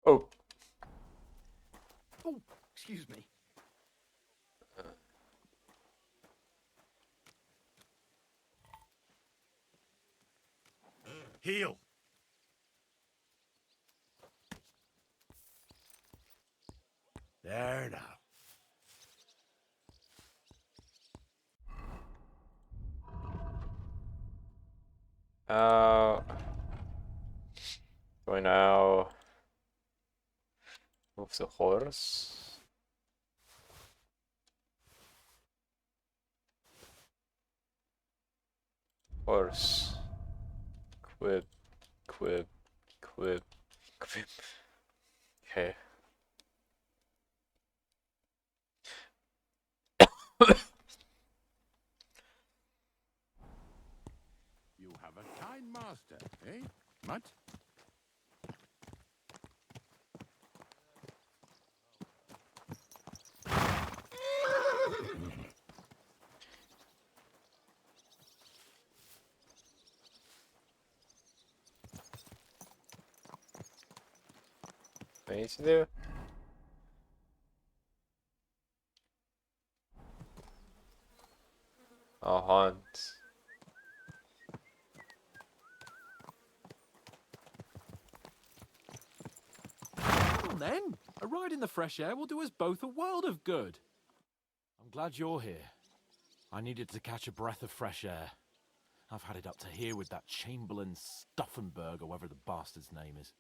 Oh. Oh, excuse me. Heel. There now. Do I now move the horse? Horse. Equip. Okay. You have a kind master, eh, Mutt? What I need to do? I'll hunt. Come on then. A ride in the fresh air will do us both a world of good. I'm glad you're here. I needed to catch a breath of fresh air. I've had it up to here with that Chamberlain Stuffenberg, or whatever the bastard's name is.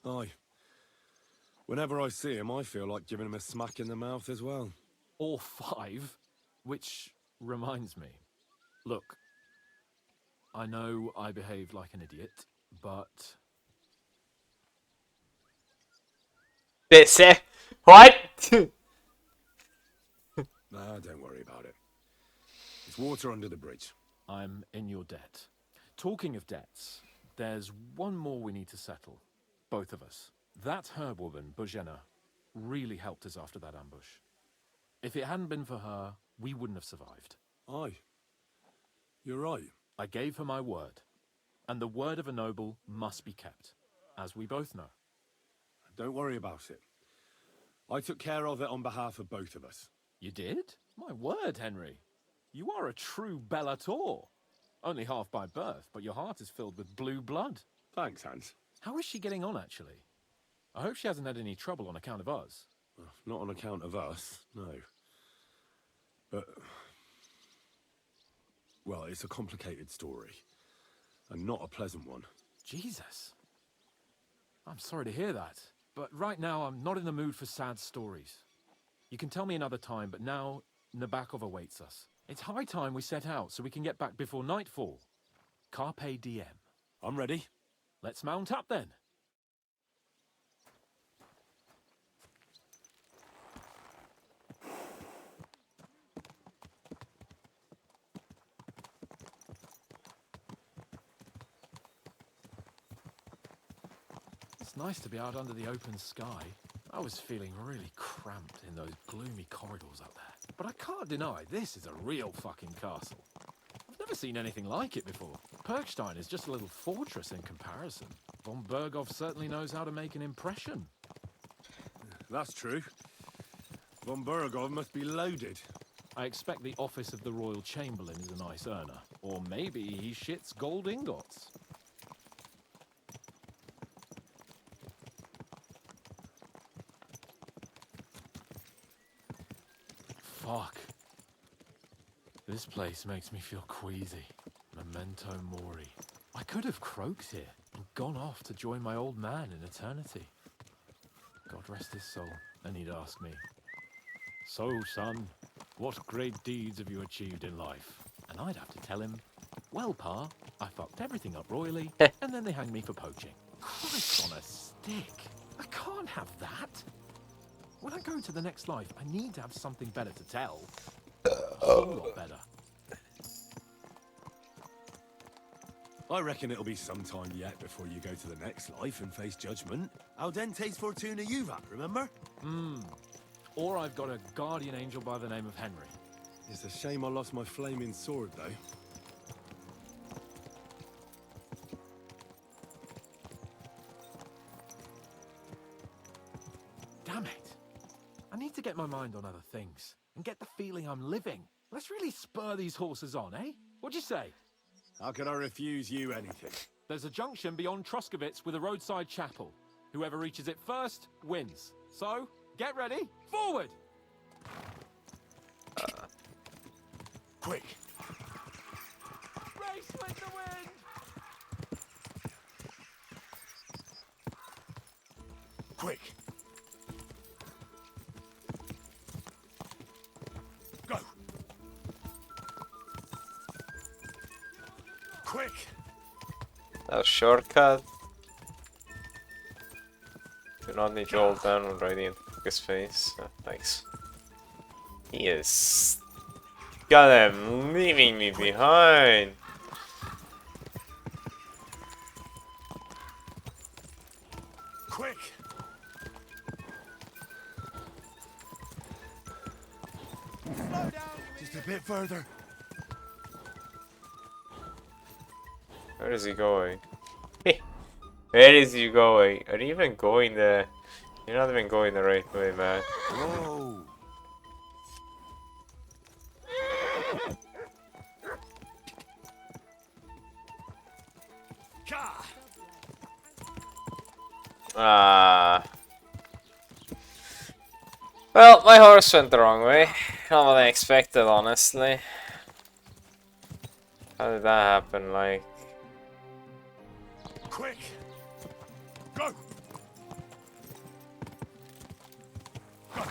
Aye. Whenever I see him, I feel like giving him a smack in the mouth as well. Or 5, which reminds me. Look, I know I behaved like an idiot, but... Busy. What? Nah, don't worry about it. It's water under the bridge. I'm in your debt. Talking of debts, there's one more we need to settle. Both of us. That herbwoman, Bojena, really helped us after that ambush. If it hadn't been for her, we wouldn't have survived. Aye. You're right. I gave her my word. And the word of a noble must be kept, as we both know. Don't worry about it. I took care of it on behalf of both of us. You did? My word, Henry. You are a true Bellator. Only half by birth, but your heart is filled with blue blood. Thanks, Hans. How is she getting on, actually? I hope she hasn't had any trouble on account of us. Not on account of us, no. But... well, it's a complicated story. And not a pleasant one. Jesus. I'm sorry to hear that. But right now, I'm not in the mood for sad stories. You can tell me another time, but now Nabokov awaits us. It's high time we set out so we can get back before nightfall. Carpe diem. I'm ready. Let's mount up then. It's nice to be out under the open sky. I was feeling really cramped in those gloomy corridors up there. But I can't deny, this is a real fucking castle. I've never seen anything like it before. Perkstein is just a little fortress in comparison. Von Berghoff certainly knows how to make an impression. That's true. Von Berghoff must be loaded. I expect the office of the Royal Chamberlain is a nice earner. Or maybe he shits gold ingots. Fuck. This place makes me feel queasy. Memento mori. I could have croaked here and gone off to join my old man in eternity. rest his soul, and he'd ask me, "So, son, what great deeds have you achieved in life?" And I'd have to tell him, "Well, Pa, I fucked everything up royally, and then they hanged me for poaching." Christ on a stick! I can't have that. When I go into the next life, I need to have something better to tell. A whole lot better. I reckon it'll be some time yet before you go to the next life and face judgment. Audentes fortuna juvat, remember? Or I've got a guardian angel by the name of Henry. It's a shame I lost my flaming sword, though. Damn it. I need to get my mind on other things and get the feeling I'm living. Let's really spur these horses on, eh? What'd you say? How could I refuse you anything? There's a junction beyond Troskovitz with a roadside chapel. Whoever reaches it first wins. So, get ready. Forward! Quick! Race with the wind! Quick! Go! Quick! A shortcut. Do not need to hold down when riding into his face. Thanks. He is. God, I'm leaving me behind. Quick! Just a bit further. Where is he going? Where is he going? Are you even going there? You're not even going the right way, man. Whoa! Ah. Well, my horse went the wrong way. Not what I expected, honestly. How did that happen? Like. Quick! Go! Go!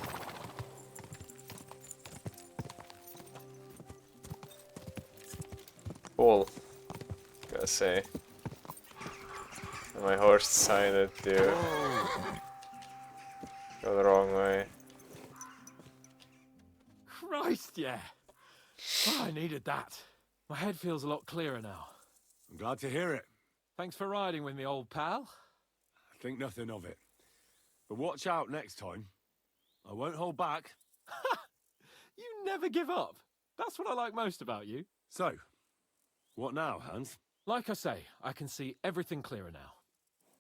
Cool. Gotta say. And my horse decided to go the wrong way. Christ, yeah. Oh, I needed that. My head feels a lot clearer now. I'm glad to hear it. Thanks for riding with me, old pal. Think nothing of it. But watch out next time. I won't hold back. You never give up. That's what I like most about you. So, what now, Hans? Like I say, I can see everything clearer now.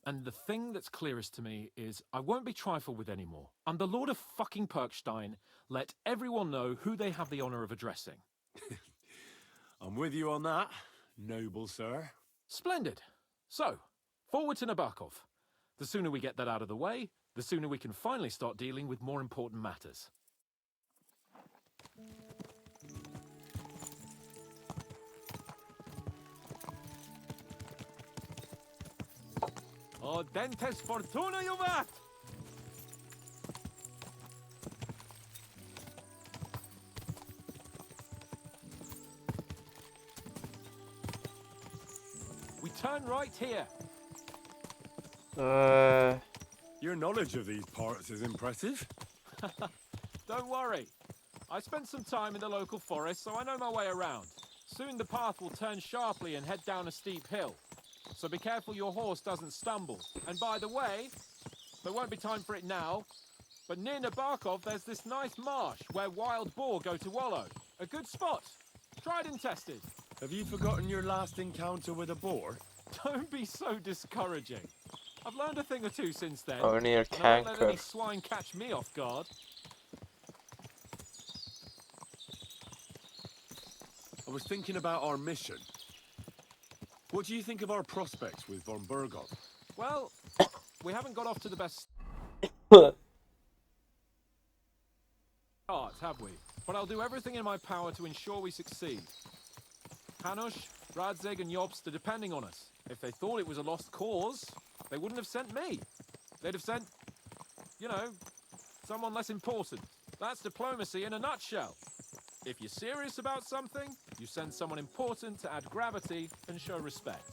And the thing that's clearest to me is I won't be trifled with anymore. I'm the Lord of fucking Perkstein. Let everyone know who they have the honor of addressing. I'm with you on that, noble sir. Splendid. So, forward to Nabokov. The sooner we get that out of the way, the sooner we can finally start dealing with more important matters. Audentes fortuna juvat! We turn right here. Your knowledge of these parts is impressive. Don't worry. I spent some time in the local forest, so I know my way around. Soon the path will turn sharply and head down a steep hill. So be careful your horse doesn't stumble. And by the way, there won't be time for it now, but near Nabokov there's this nice marsh where wild boar go to wallow. A good spot. Tried and tested. Have you forgotten your last encounter with a boar? Don't be so discouraging. I've learned a thing or two since then. Or near and I won't let any Canker. swine catch me off guard. I was thinking about our mission. What do you think of our prospects with von Berghoff? Well, we haven't got off to the best start, have we? But I'll do everything in my power to ensure we succeed. Hanush, Radzig and Jobst are depending on us. If they thought it was a lost cause, they wouldn't have sent me. They'd have sent You know, someone less important. That's diplomacy in a nutshell. If you're serious about something, you send someone important to add gravity and show respect.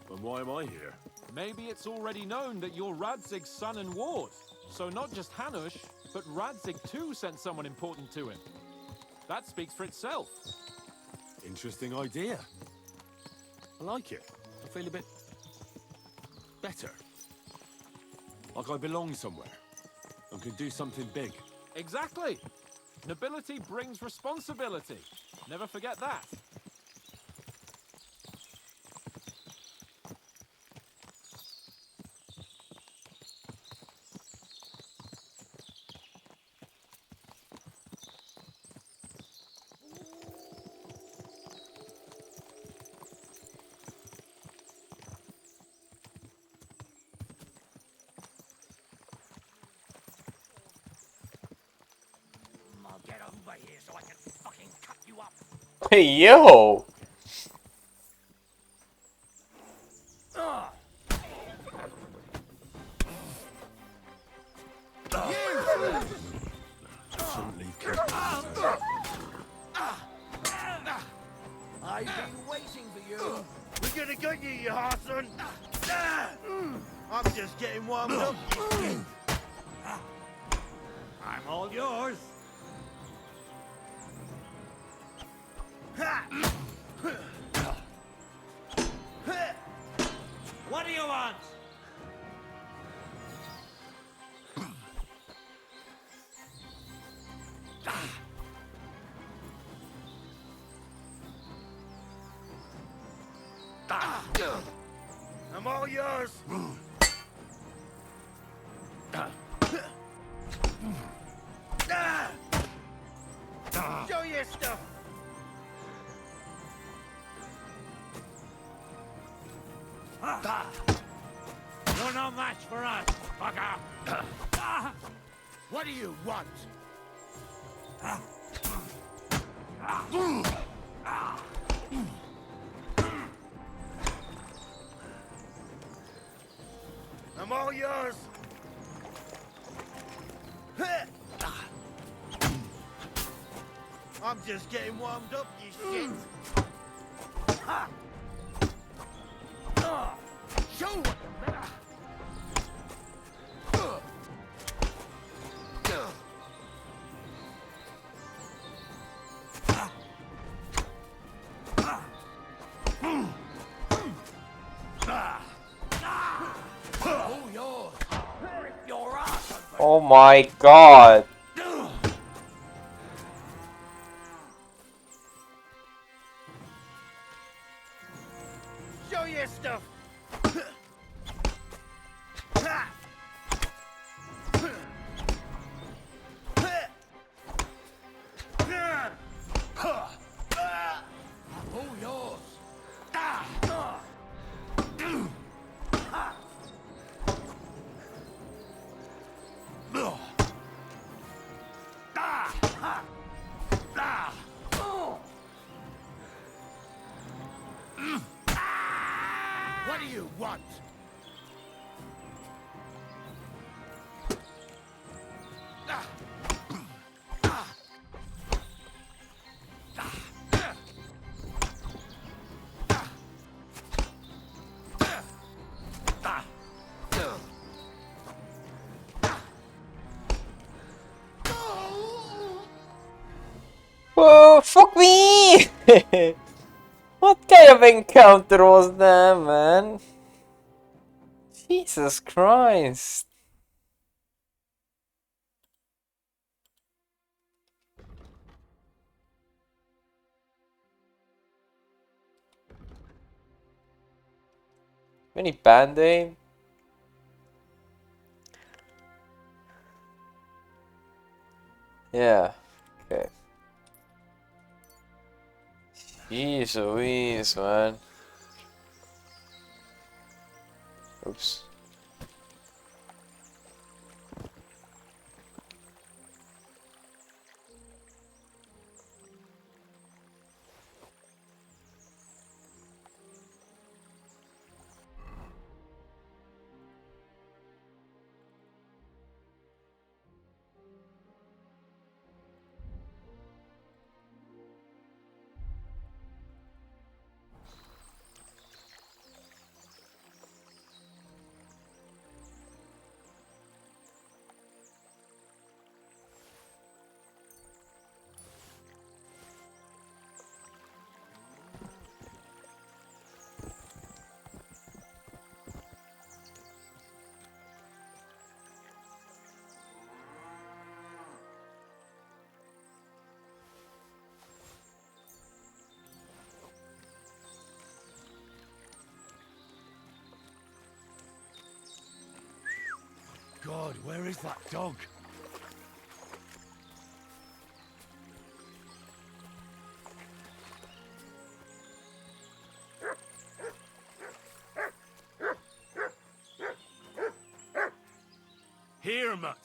And why am I here? Maybe it's already known that you're Radzig's son and ward. So not just Hanush, but Radzig too sent someone important to him. That speaks for itself. Interesting idea. I like it. I feel a bit better. Like I belong somewhere and can do something big. Exactly. Nobility brings responsibility. Never forget that. Get over here so I can fucking cut you up. Hey, yo! I've been waiting for you. We're gonna get you, you arson! I'm just getting warmed up. I'm all yours. What do you want? I'm all yours. Show your stuff. You're no match for us, fucker. What do you want? I'm all yours. I'm just getting warmed up, you shit. Show what the matter. Oh my god! Show your stuff. Oh, yours. What do you want? Whoa, fuck me! What kind of encounter was that, man? Jesus Christ. Any band-aid? Yeah. Okay. Jeez Louise, man. Oops. God, where is that dog? Here, Mutt.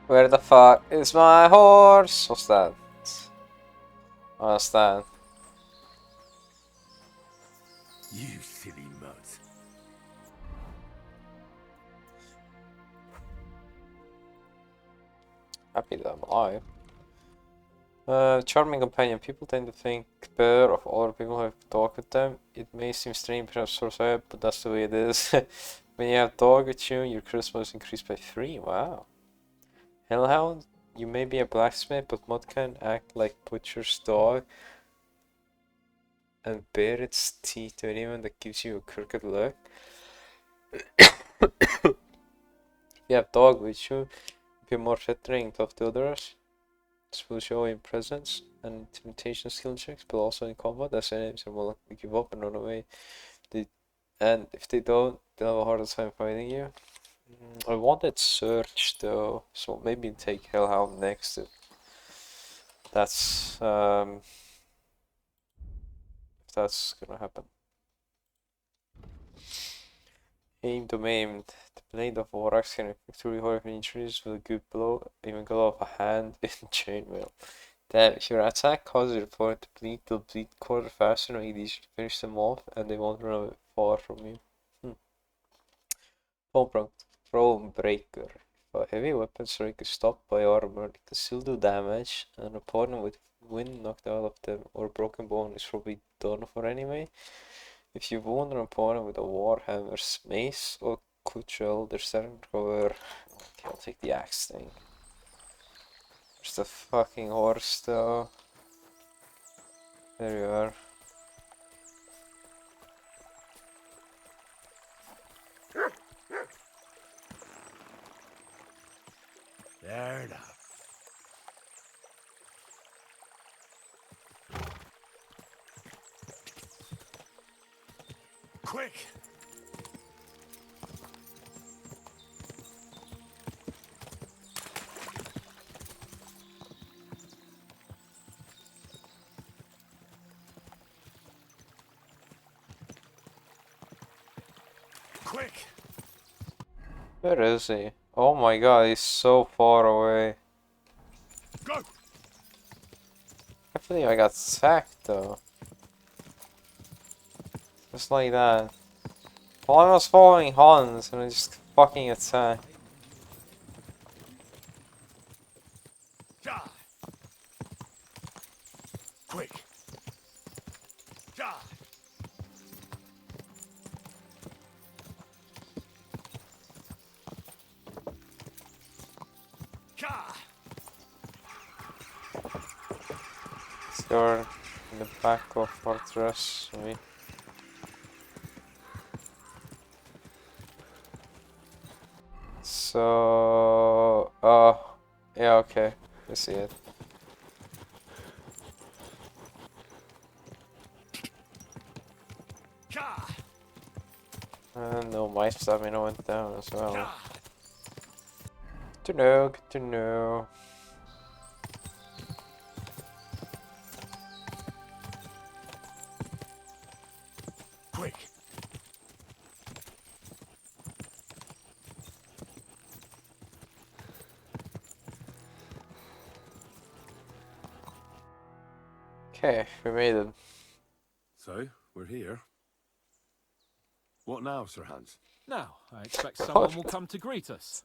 Where the fuck is my horse? What's that? What's that? You silly mutt. Happy that I'm alive. Charming companion. People tend to think better of other people who have talked with them. It may seem strange, perhaps for sad, but that's the way it is. When you have dog with you, your charisma is increased by 3. Wow. Hellhound, you may be a blacksmith, but Mud can act like butcher's dog and bare its teeth to anyone that gives you a crooked look. If you have dog with you, be more threatening and tough to others. This will show in presence and intimidation skill checks, but also in combat, as enemies are more likely to give up and run away. And if they don't, they'll have a harder time fighting you. I wanted Search though, so maybe take Hellhound next. If that's gonna happen. Aim to maim. The blade of Vorax can inflict 3 horrific injuries with a good blow, even cut off a hand in chainmail. Damn, if your attack causes your opponent to bleed, they'll bleed quarter faster, making it easier to finish them off, and they won't run far from you. Bone Breaker. If a heavy weapon strike is stopped by armor, it can still do damage, and an opponent with wind knocked out of them or broken bone is probably done for anyway. If you wound an opponent with a warhammer, mace, or cudgel, they're starting to recover. Okay, I'll take the axe thing. There's the fucking horse though. There you are. There now. Quick! Quick! Where is he? Oh my god, he's so far away. Go! I believe I got sacked though. Just like that. Well, I was following Hans and I just fucking attacked. Die! Quick! Die! You're in the back of Fortress, maybe. So, yeah, okay, I see it. No, my stamina went down as well. Good to know, good to know. Quick! Okay, we made it. So, we're here. What now, Sir Hans? Now, I expect someone will come to greet us.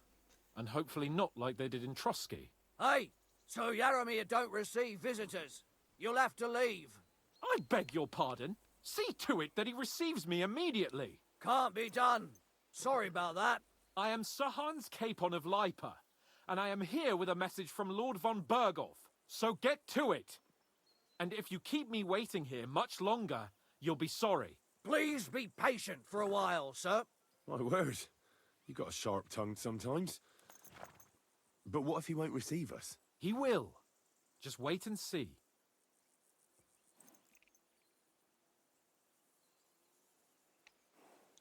And hopefully not like they did in Trotsky. Hey, so Yaramir don't receive visitors. You'll have to leave. I beg your pardon. See to it that he receives me immediately. Can't be done. Sorry about that. I am Sir Hans Capon of Lipa, and I am here with a message from Lord von Berghoff. So get to it. And if you keep me waiting here much longer, you'll be sorry. Please be patient for a while, sir. My word. You got a sharp tongue sometimes. But what if he won't receive us? He will. Just wait and see.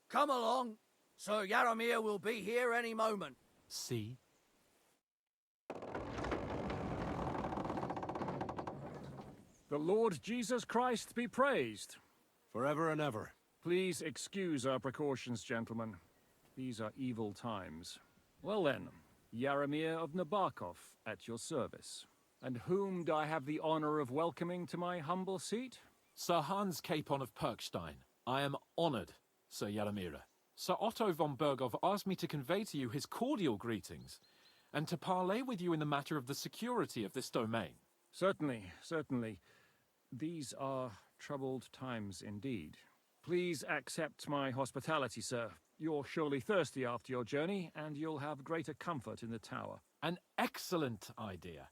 Come along. Sir Yaramir will be here any moment. See? The Lord Jesus Christ be praised. Forever and ever. Please excuse our precautions, gentlemen. These are evil times. Well then, Yaramir of Nabokov at your service. And whom do I have the honor of welcoming to my humble seat? Sir Hans Capon of Perkstein. I am honored, Sir Yaramir. Sir Otto von Berghoff asked me to convey to you his cordial greetings, and to parley with you in the matter of the security of this domain. Certainly, certainly. These are troubled times indeed. Please accept my hospitality, sir. You're surely thirsty after your journey, and you'll have greater comfort in the tower. An excellent idea.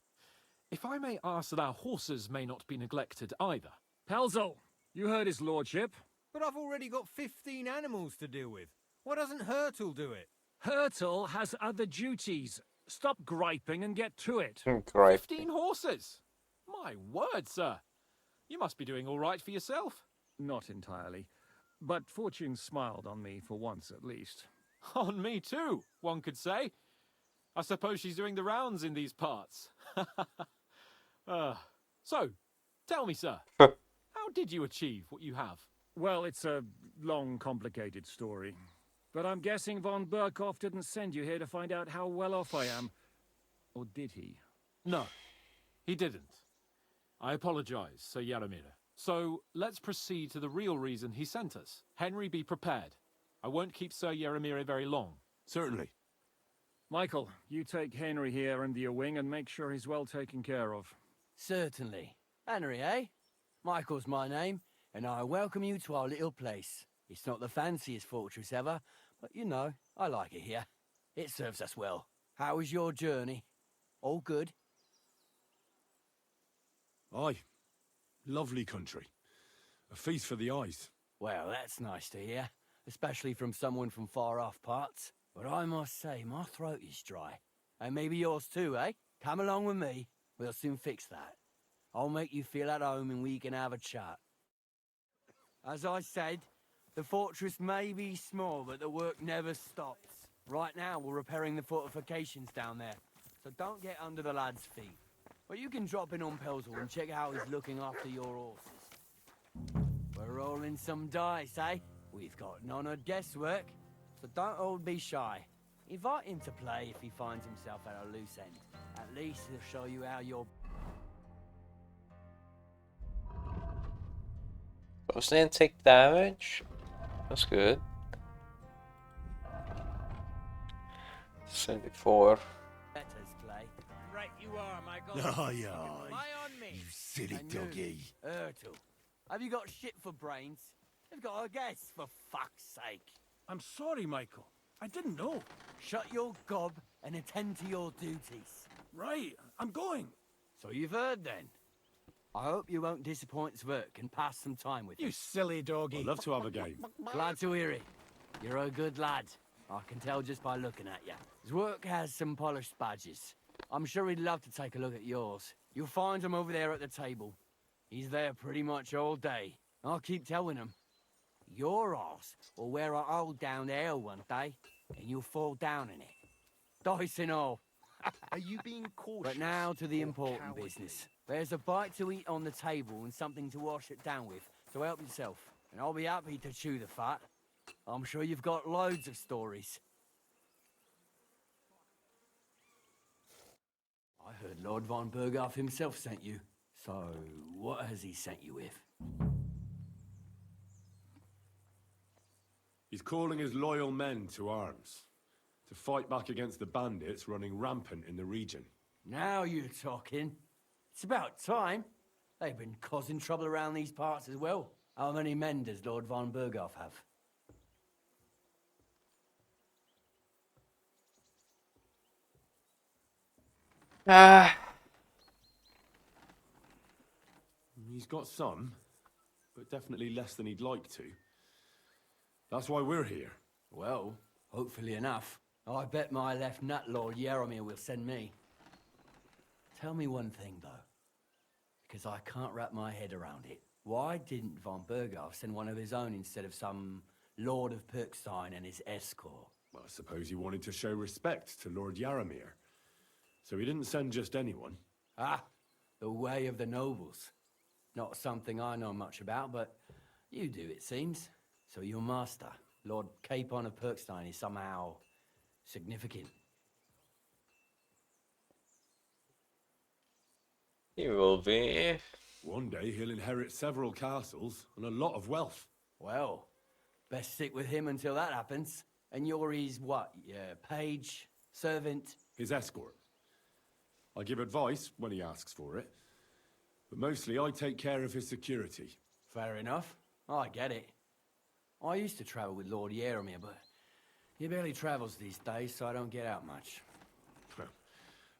If I may ask that our horses may not be neglected either. Pelzel, you heard his lordship. But I've already got 15 animals to deal with. Why doesn't Hurtle do it? Hurtle has other duties. Stop griping and get to it. 15 horses? My word, sir. You must be doing all right for yourself. Not entirely. But fortune smiled on me for once at least. On me too, one could say. I suppose she's doing the rounds in these parts. So, tell me, sir, how did you achieve what you have? Well, it's a long, complicated story. But I'm guessing von Berghoff didn't send you here to find out how well off I am. Or did he? No, he didn't. I apologize, Sir Yaramir. So, let's proceed to the real reason he sent us. Henry, be prepared. I won't keep Sir Yaramir very long. Certainly. Michael, you take Henry here under your wing and make sure he's well taken care of. Certainly. Henry, eh? Michael's my name, and I welcome you to our little place. It's not the fanciest fortress ever, but you know, I like it here. It serves us well. How was your journey? All good? Aye. Lovely country. A feast for the eyes. Well, that's nice to hear, especially from someone from far-off parts. But I must say, my throat is dry. And maybe yours too, eh? Come along with me. We'll soon fix that. I'll make you feel at home and we can have a chat. As I said, the fortress may be small, but the work never stops. Right now, we're repairing the fortifications down there, so don't get under the lad's feet. But you can drop in on Pelzel and check how he's looking after your horses. We're rolling some dice, eh? We've got none of guesswork, so don't all be shy. Invite him to play if he finds himself at a loose end. At least he'll show you how you're... Both didn't take damage. That's good. 74. Let us play. Right you are, Michael. Aye, You can aye. rely on me. You silly And you, doggy. Hurtle, have you got shit for brains? You've got a guess, for fuck's sake. I'm sorry, Michael. I didn't know. Shut your gob and attend to your duties. Right, I'm going. So you've heard then. I hope you won't disappoint Zwerk and pass some time with You silly doggy. I'd love to have a game. Glad to hear it. You're a good lad. I can tell just by looking at you. Zwerk has some polished badges. I'm sure he'd love to take a look at yours. You'll find him over there at the table. He's there pretty much all day. I'll keep telling him. Your arse will wear a hole down there one day, and you'll fall down in it. Dice and all. Are you being cautious? But now to the or important cowardly? business. There's a bite to eat on the table and something to wash it down with, so help yourself. And I'll be happy to chew the fat. I'm sure you've got loads of stories. I heard Lord von Berghoff himself sent you. So, what has he sent you with? He's calling his loyal men to arms. To fight back against the bandits running rampant in the region. Now you're talking. It's about time. They've been causing trouble around these parts as well. How many men does Lord von Berghoff have? He's got some, but definitely less than he'd like to. That's why we're here. Well, hopefully enough. I bet my left nut Lord Yaramir will send me. Tell me one thing, though, because I can't wrap my head around it. Why didn't von Berghoff send one of his own instead of some Lord of Pirkstein and his escort? Well, I suppose he wanted to show respect to Lord Yaramir. So he didn't send just anyone. Ah, the way of the nobles. Not something I know much about, but you do, it seems. So your master, Lord Capon of Pirkstein, is somehow significant. He will be. One day he'll inherit several castles and a lot of wealth. Well, best stick with him until that happens. And you're his what? Page? Servant? His escort. I give advice when he asks for it. But mostly I take care of his security. Fair enough. I get it. I used to travel with Lord Yaramir, but he barely travels these days, so I don't get out much.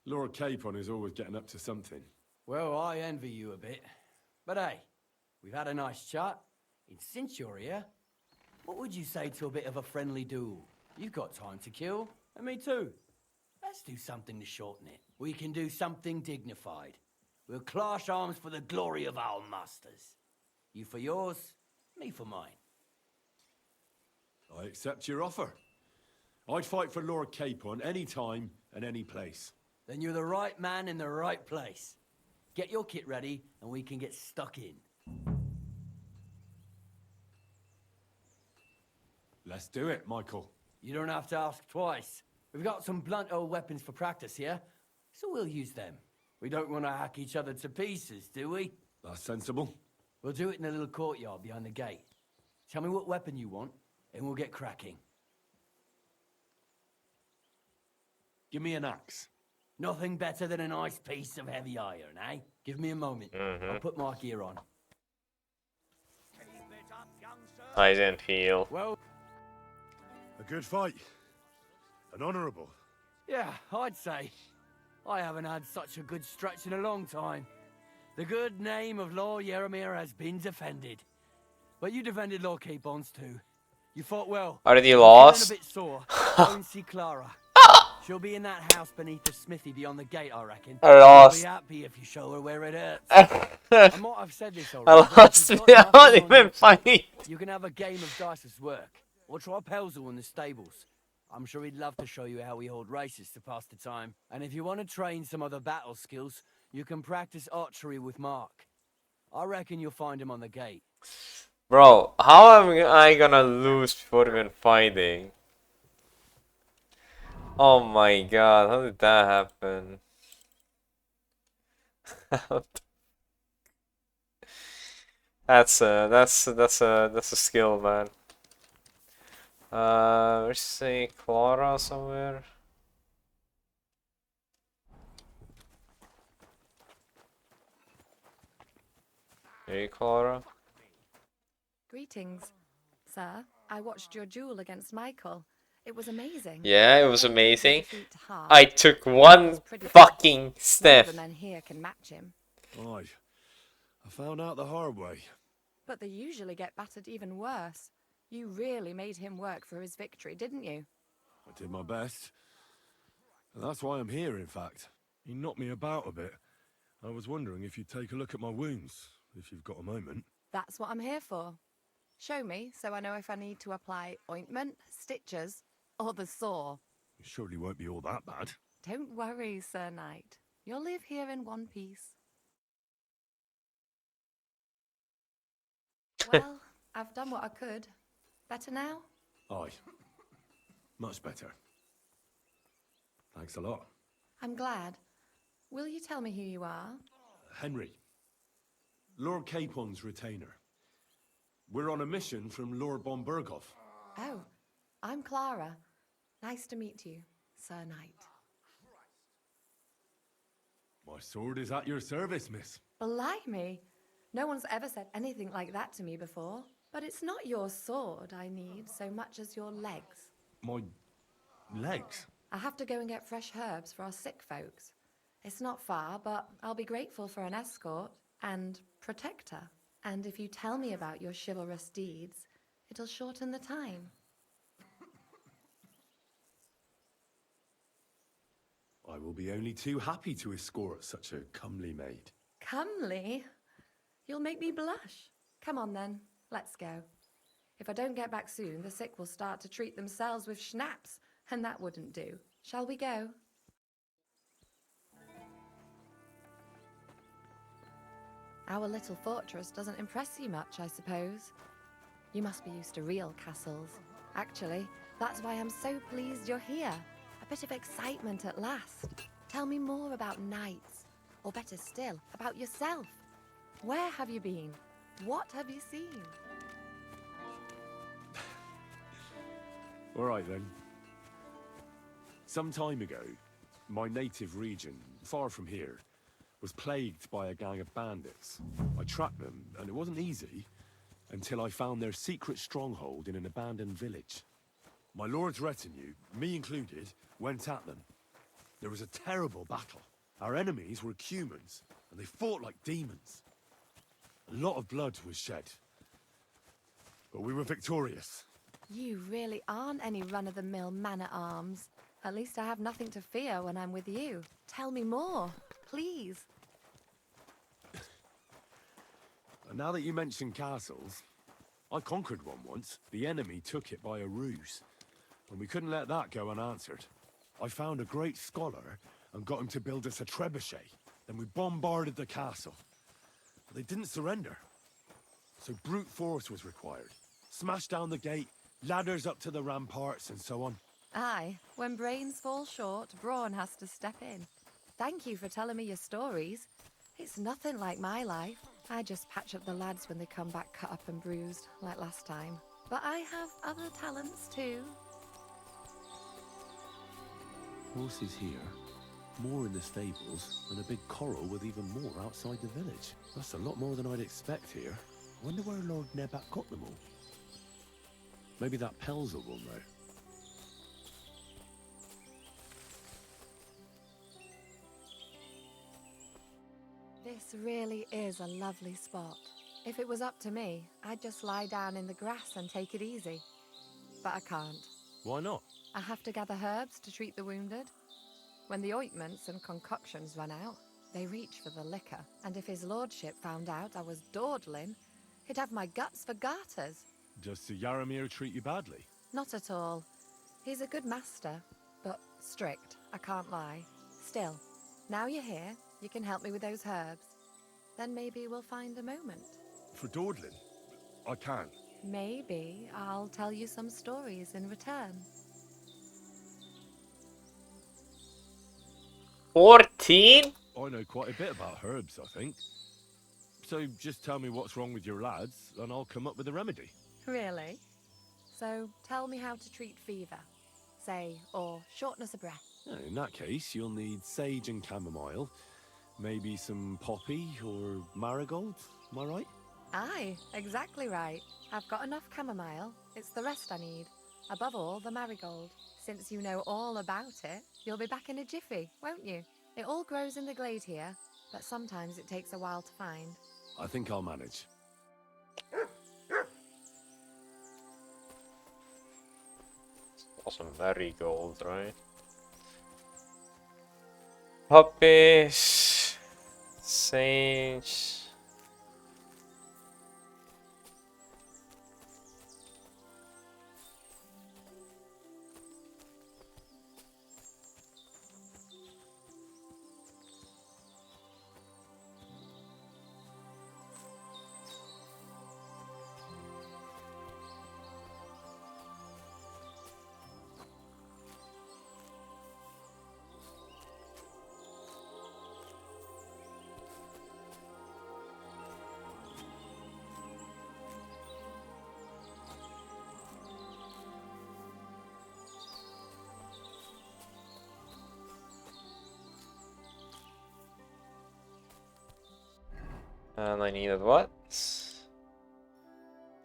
Lord Capon is always getting up to something. Well, I envy you a bit. But hey, we've had a nice chat. And since you're here, what would you say to a bit of a friendly duel? You've got time to kill, and me too. Let's do something to shorten it. We can do something dignified. We'll clash arms for the glory of our masters. You for yours, me for mine. I accept your offer. I'd fight for Lord Capon any time and any place. Then you're the right man in the right place. Get your kit ready, and we can get stuck in. Let's do it, Michael. You don't have to ask twice. We've got some blunt old weapons for practice here, so we'll use them. We don't want to hack each other to pieces, do we? That's sensible. We'll do it in the little courtyard behind the gate. Tell me what weapon you want, and we'll get cracking. Give me an axe. Nothing better than a nice piece of heavy iron, eh? Give me a moment. I'll put my gear on. Eyes and heal. Well, a good fight. An honourable. Yeah, I'd say. I haven't had such a good stretch in a long time. The good name of Lord Yaramir has been defended. But you defended Lord Capon's too. You fought well. Already I'm lost? a bit sore. Go and see Clara. She'll be in that house beneath the smithy beyond the gate, I reckon. I lost. She'll be happy if you show her where it hurts. I might have said this already. I lost. I don't even fight. You can have a game of dice's work. Or try Pelzel in the stables. I'm sure he'd love to show you how we hold races to pass the time. And if you want to train some other battle skills, you can practice archery with Mark. I reckon you'll find him on the gate. Bro, how am I gonna lose before even fighting? Oh my god, how did that happen? That's a skill, man. Let's say Clara somewhere. Hey, Clara. Greetings, sir. I watched your duel against Michael. It was amazing. Yeah, it was amazing. Hard. I took one fucking step. None of the men here can match him. Aye. I found out the hard way. But they usually get battered even worse. You really made him work for his victory, didn't you? I did my best. And that's why I'm here, in fact. He knocked me about a bit. I was wondering if you'd take a look at my wounds, if you've got a moment. That's what I'm here for. Show me, so I know if I need to apply ointment, stitches, or the saw. It surely won't be all that bad. Don't worry, Sir Knight. You'll live here in one piece. Well, I've done what I could. Better now? Aye. Much better. Thanks a lot. I'm glad. Will you tell me who you are? Henry. Lord Capon's retainer. We're on a mission from Lord von Berghoff. Oh, I'm Clara. Nice to meet you, Sir Knight. My sword is at your service, miss. Blimey! No one's ever said anything like that to me before. But it's not your sword I need so much as your legs. My legs? I have to go and get fresh herbs for our sick folks. It's not far, but I'll be grateful for an escort and protector. And if you tell me about your chivalrous deeds, It'll shorten the time. I will be only too happy to escort such a comely maid. Comely? You'll make me blush. Come on then, let's go. If I don't get back soon, the sick will start to treat themselves with schnapps, and that wouldn't do. Shall we go? Our little fortress doesn't impress you much, I suppose. You must be used to real castles. Actually, that's why I'm so pleased you're here. A bit of excitement at last. Tell me more about knights, or better still, about yourself. Where have you been? What have you seen? All right then. Some time ago, my native region, far from here, was plagued by a gang of bandits. I tracked them, and it wasn't easy, until I found their secret stronghold in an abandoned village. My lord's retinue, me included, went at them. There was a terrible battle. Our enemies were Cumans, and they fought like demons. A lot of blood was shed. But we were victorious. You really aren't any run-of-the-mill man-at-arms. At least I have nothing to fear when I'm with you. Tell me more, please. And now that you mention castles, I conquered one once. The enemy took it by a ruse, and we couldn't let that go unanswered. I found a great scholar and got him to build us a trebuchet. Then we bombarded the castle. But they didn't surrender. So brute force was required. Smash down the gate, ladders up to the ramparts, and so on. Aye, when brains fall short, brawn has to step in. Thank you for telling me your stories. It's nothing like my life. I just patch up the lads when they come back cut up and bruised, like last time. But I have other talents too. Horses here, more in the stables, and a big corral with even more outside the village. That's a lot more than I'd expect here. I wonder where Lord Nebat got them all. Maybe that Pelzel will know. This really is a lovely spot. If it was up to me, I'd just lie down in the grass and take it easy. But I can't. Why not? I have to gather herbs to treat the wounded. When the ointments and concoctions run out, they reach for the liquor. And if his lordship found out I was dawdling, he'd have my guts for garters. Does Sir Yaramir treat you badly? Not at all. He's a good master, but strict, I can't lie. Still, now you're here, you can help me with those herbs. Then maybe we'll find a moment. For dawdling? I can. Maybe I'll tell you some stories in return. 14? I know quite a bit about herbs, I think. So just tell me what's wrong with your lads, and I'll come up with a remedy. Really? So tell me how to treat fever, say, or shortness of breath. In that case, you'll need sage and chamomile, maybe some poppy or marigold, am I right? Aye, exactly right. I've got enough chamomile. It's the rest I need. Above all, the marigold. Since you know all about it, you'll be back in a jiffy, won't you? It all grows in the glade here, but sometimes it takes a while to find. I think I'll manage. Also marigold, right? Poppies, sage. And I needed what?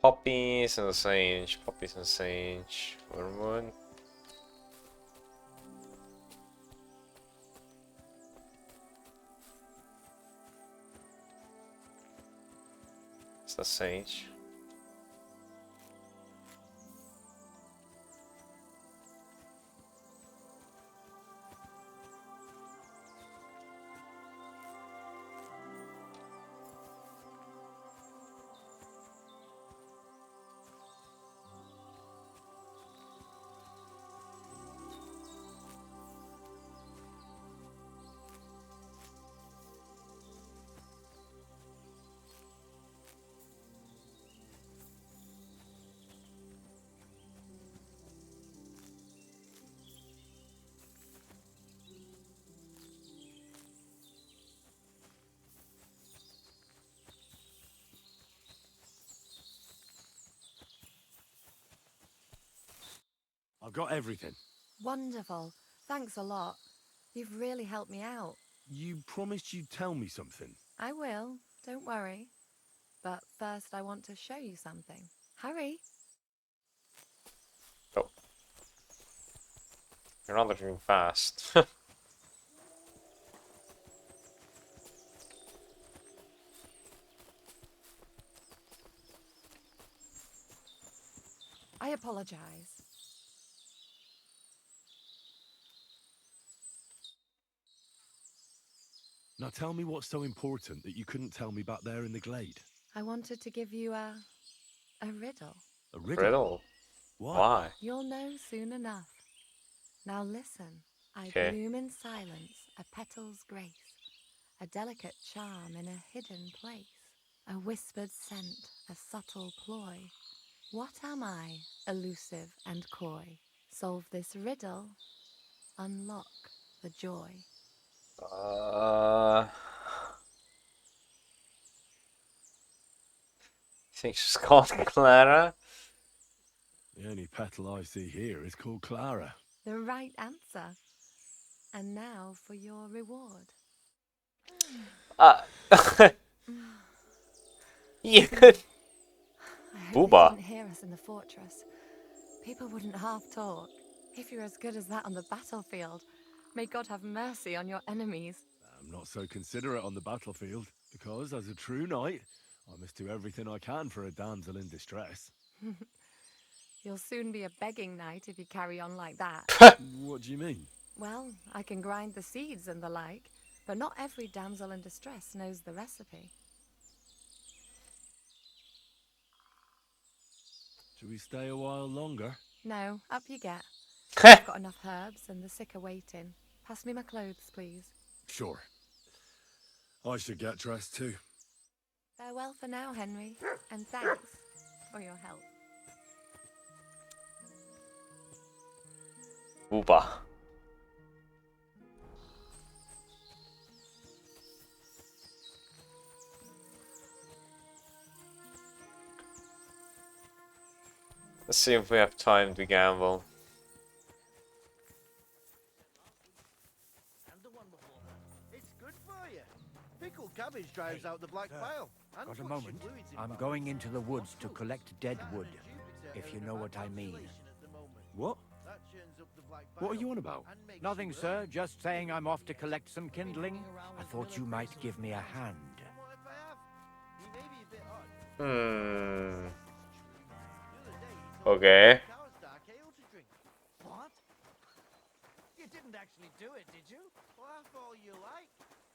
Poppies and sage. Poppies and sage. Wormwood. It's the sage. I've got everything. Wonderful. Thanks a lot. You've really helped me out. You promised you'd tell me something. I will. Don't worry. But first I want to show you something. Hurry. Oh. You're not looking fast. I apologize. Now tell me what's so important that you couldn't tell me back there in the glade. I wanted to give you a riddle. A riddle? Riddle? Why? You'll know soon enough. Now listen. I Okay. bloom in silence, a petal's grace, a delicate charm in a hidden place, a whispered scent, a subtle ploy. What am I, elusive and coy? Solve this riddle, unlock the joy. I think she's called Clara. The only petal I see here is called Clara. The right answer. And now for your reward. You could. I hope Booba. they didn't hear us in the fortress. People wouldn't half talk. If you're as good as that on the battlefield, may God have mercy on your enemies. I'm not so considerate on the battlefield, because as a true knight, I must do everything I can for a damsel in distress. You'll soon be a begging knight if you carry on like that. What do you mean? Well, I can grind the seeds and the like, but not every damsel in distress knows the recipe. Should we stay a while longer? No, up you get. I've got enough herbs and the sick are waiting. Pass me my clothes, please. Sure. I should get dressed too. Farewell for now, Henry, and thanks for your help. Booba. Let's see if we have time to gamble. It's good for you. Pickled cabbage drives out the black bile. and Got a puts moment? your fluids in I'm balance. going into the woods to collect dead wood, if you know what I mean. What? That churns up the black What are bile you on about? and makes Nothing, you sir. Just saying I'm off to collect some kindling. I thought you might give me a hand. What if I have? He may be a bit odd. Okay. Cow's dark ale to drink. What? You didn't actually do it, did you? Well, that's all you like.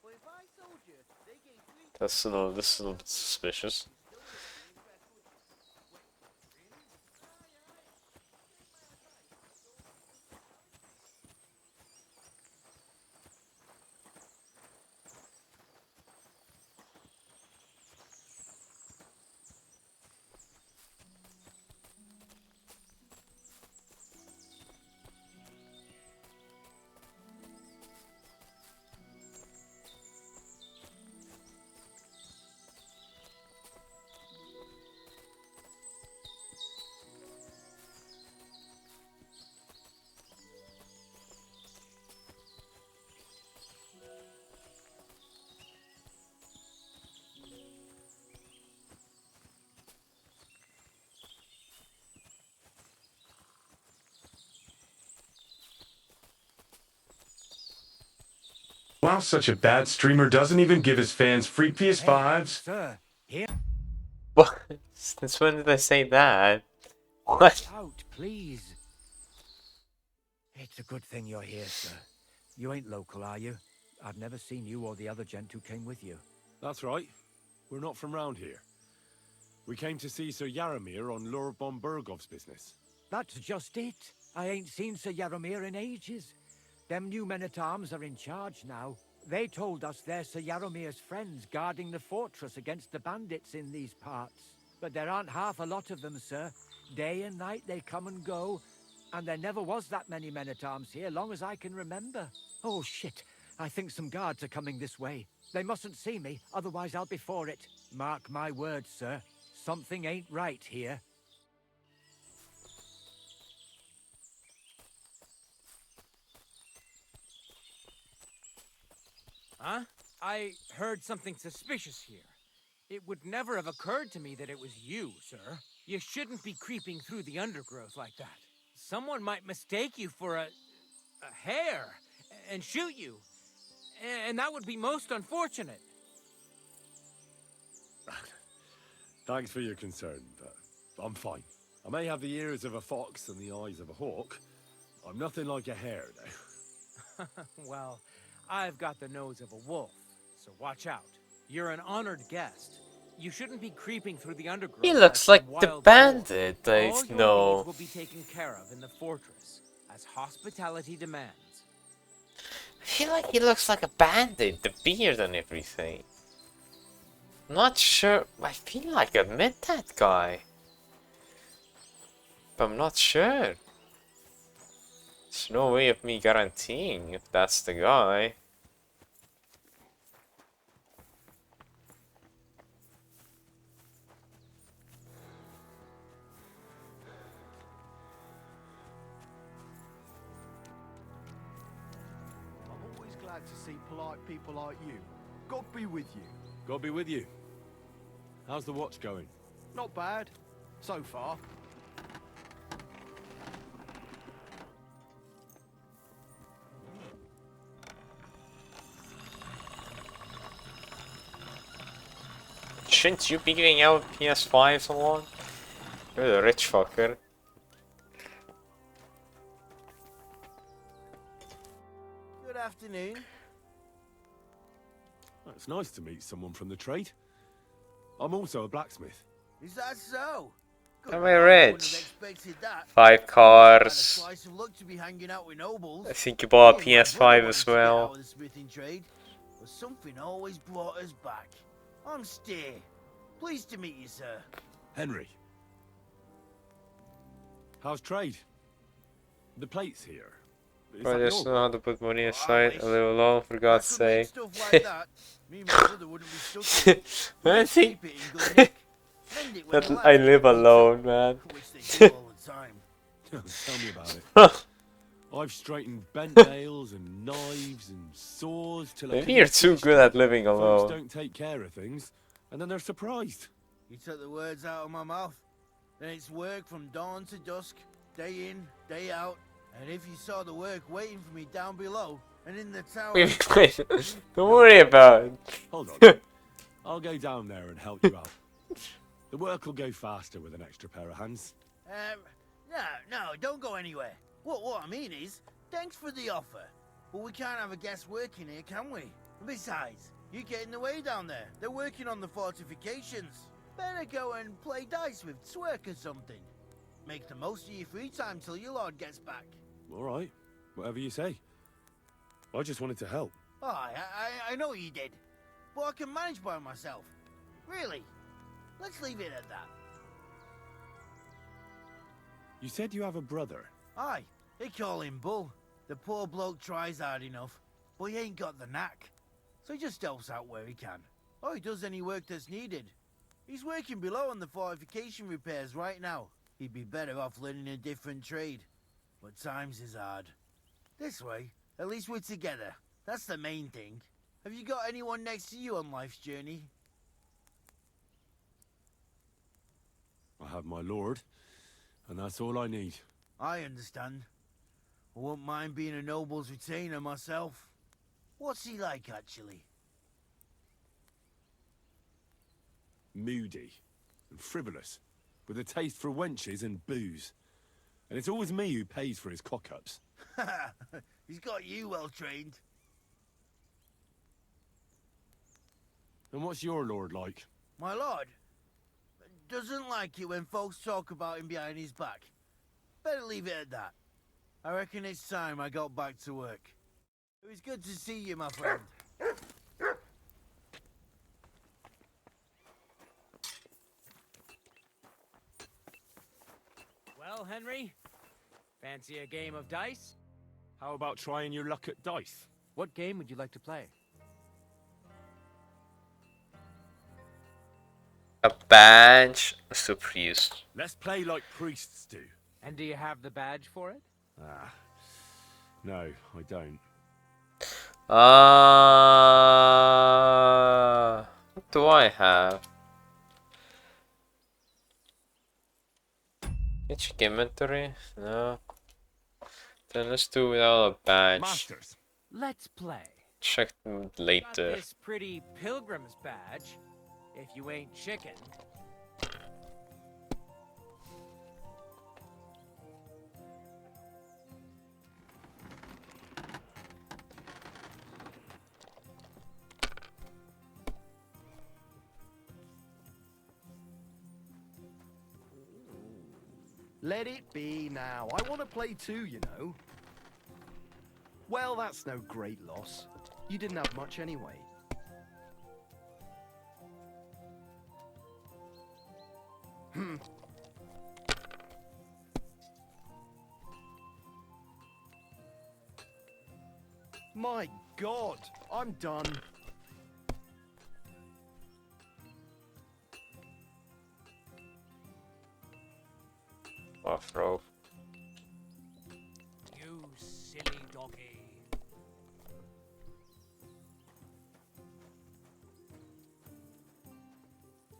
But if I told you, they gave 3 This is a little bit suspicious. Wow, such a bad streamer doesn't even give his fans free PS5s. Sir, here. What? Since when did I say that? What? Out, please. It's a good thing you're here, sir. You ain't local, are you? I've never seen you or the other gent who came with you. That's right. We're not from round here. We came to see Sir Yaramir on Lord von Bergov's business. That's just it. I ain't seen Sir Yaramir in ages. Them new men-at-arms are in charge now. They told us they're Sir Yaramir's friends guarding the fortress against the bandits in these parts. But there aren't half a lot of them, sir. Day and night they come and go. And there never was that many men-at-arms here, long as I can remember. Oh, shit. I think some guards are coming this way. They mustn't see me, otherwise I'll be for it. Mark my words, sir. Something ain't right here. Huh? I heard something suspicious here. It would never have occurred to me that it was you, sir. You shouldn't be creeping through the undergrowth like that. Someone might mistake you for a hare and shoot you. And that would be most unfortunate. Thanks for your concern, but I'm fine. I may have the ears of a fox and the eyes of a hawk. I'm nothing like a hare, though. Well, I've got the nose of a wolf, so watch out. You're an honored guest. You shouldn't be creeping through the undergrowth. He looks like the bandit I All your know. needs will be taken care of in the fortress, as hospitality demands. I feel like he looks like a bandit, the beard and everything. Not sure. I feel like I met that guy, but I'm not sure. There's no way of me guaranteeing if that's the guy. I'm always glad to see polite people like you. God be with you. God be with you. How's the watch going? Not bad, so far. Shouldn't you be giving out PS5s along? You're the rich fucker. Good afternoon. Well, it's nice to meet someone from the trade. I'm also a blacksmith. Is that so? Good. Am I Wouldn't rich? have expected that. 5 Had a cars. slice of luck to be hanging out with nobles. I think you bought a Me and my PS5 brother as wanted to get well. out of the smithing trade, but something always brought us back. I'm Steer. Pleased to meet you, sir. Henry. How's trade? The plate's here. Is I that just your- know how to put money aside a little low, for God's sake. Stuff like that. Me and my brother wouldn't be stuck in it. I We'd think keep it in good nick. Lend it when that allowed. I live alone, man. Which they do all the time. Tell me about it. I've straightened bent nails and knives and saws till I Maybe couldn't you're too finish good them. at living Folks alone. don't take care of things, and then they're surprised. You took the words out of my mouth. Then it's work from dawn to dusk, day in, day out. And if you saw the work waiting for me down below and in the tower. Wait, don't worry about it. Hold on. I'll go down there and help you out. The work will go faster with an extra pair of hands. No, don't go anywhere. What I mean is, thanks for the offer. But we can't have a guest working here, can we? Besides, you get in the way down there. They're working on the fortifications. Better go and play dice with Twerk or something. Make the most of your free time till your lord gets back. All right, whatever you say. I just wanted to help. Oh, I know you did. But I can manage by myself. Really. Let's leave it at that. You said you have a brother. Aye, they call him Bull. The poor bloke tries hard enough, but he ain't got the knack. So he just helps out where he can. Or he does any work that's needed. He's working below on the fortification repairs right now. He'd be better off learning a different trade. But times is hard. This way, at least we're together. That's the main thing. Have you got anyone next to you on life's journey? I have my lord, and that's all I need. I understand. I won't mind being a noble's retainer myself. What's he like, actually? Moody and frivolous, with a taste for wenches and booze. And it's always me who pays for his cock-ups. He's got you well trained. And what's your lord like? My lord doesn't like it when folks talk about him behind his back. Better leave it at that. I reckon it's time I got back to work. It was good to see you, my friend. Well, Henry, fancy a game of dice? How about trying your luck at dice? What game would you like to play? A badge, a priest. Let's play like priests do. And do you have the badge for it? No, I don't. What do I have? Check inventory? No. Then let's do without a badge. Masters, let's play. Check Got later. this pretty pilgrim's badge, if you ain't chicken. Let it be now. I want to play too, you know. Well, that's no great loss. You didn't have much anyway. My God, I'm done. Off rope. You silly doggy.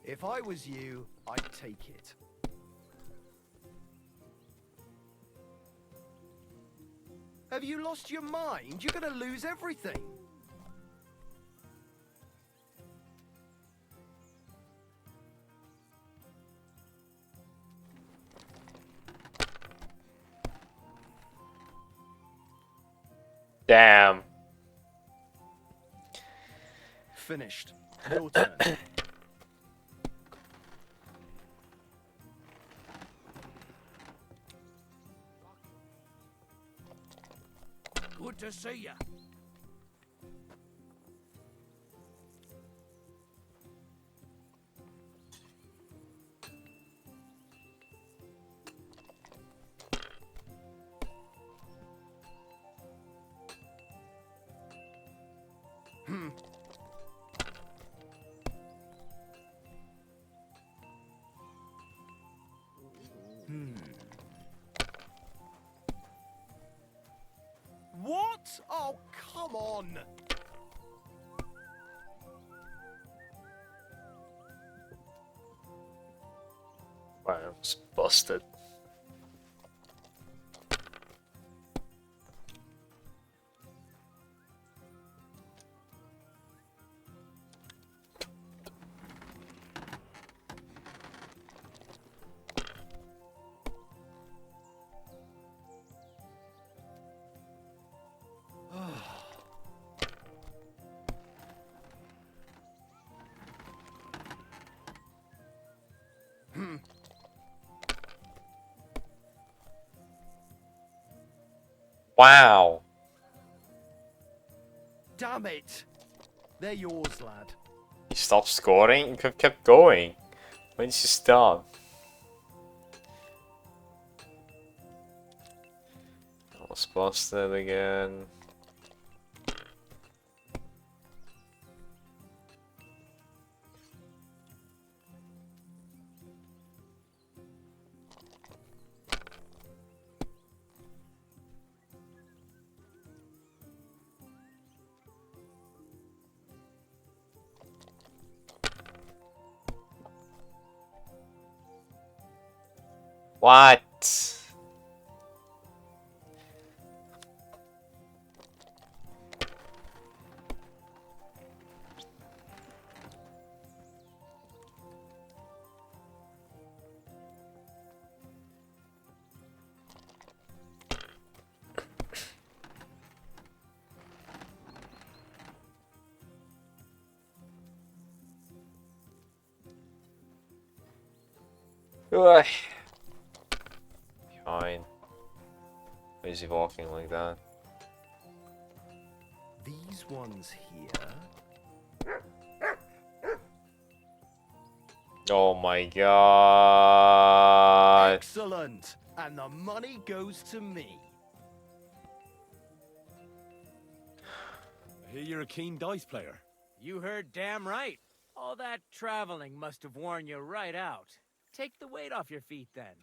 If I was you, I'd take it. Have you lost your mind? You're gonna lose everything. Damn. Finished. Your turn. Good to see ya. What? Oh, come on. Wow, it's busted. Wow. Damn it. They're yours, lad. You stopped scoring? You could have kept going. Why did you stop? Almost busted again. What? Ugh. Fine. Why is he walking like that? These ones here. Oh my god. Excellent. And the money goes to me. I hear you're a keen dice player. You heard damn right. All that traveling must have worn you right out. Take the weight off your feet then,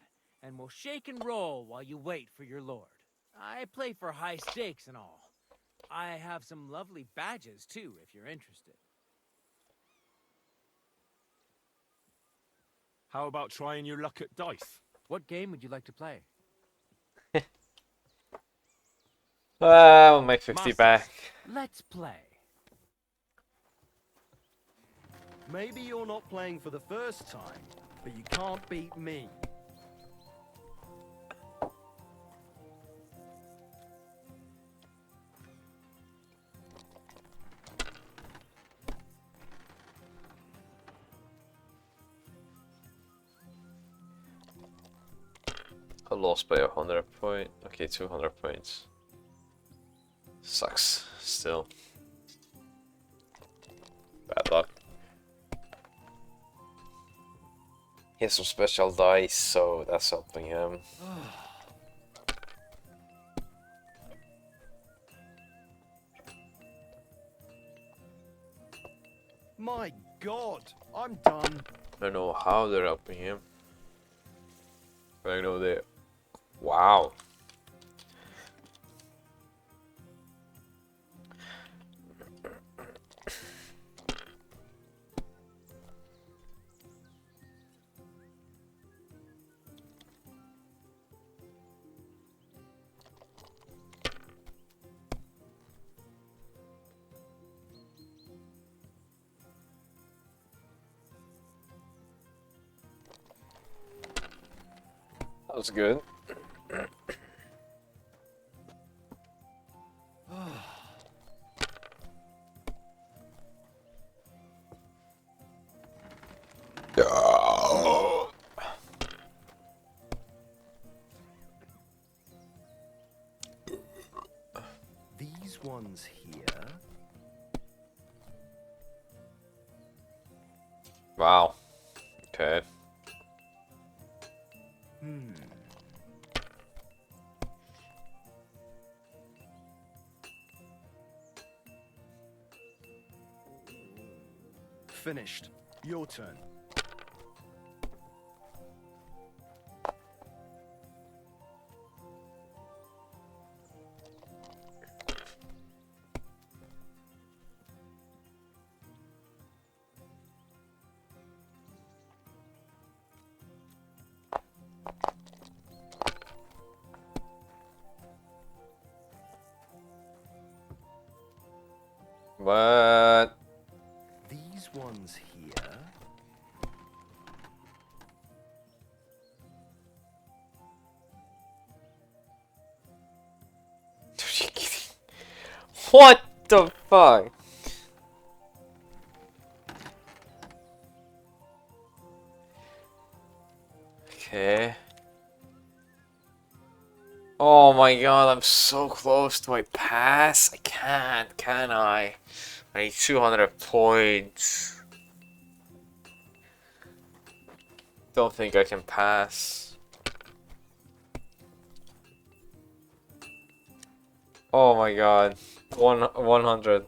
and we'll shake and roll while you wait for your lord. I play for high stakes and all. I have some lovely badges too, if you're interested. How about trying your luck at dice? What game would you like to play? Well, make 50 Masters, back. Let's play. Maybe you're not playing for the first time, but you can't beat me. I lost by 100 points. Okay, 200 points. Sucks. Still. Bad luck. He has some special dice, so that's helping him. My God, I'm done. I don't know how they're helping him. But I know they... Wow. That was good. These ones here. Wow. Okay. Finished. Your turn. What? These ones here. What the fuck? Okay. Oh my god, I'm so close. Do I pass? I can't, can I? I need 200 points. Don't think I can pass. Oh my god. 100.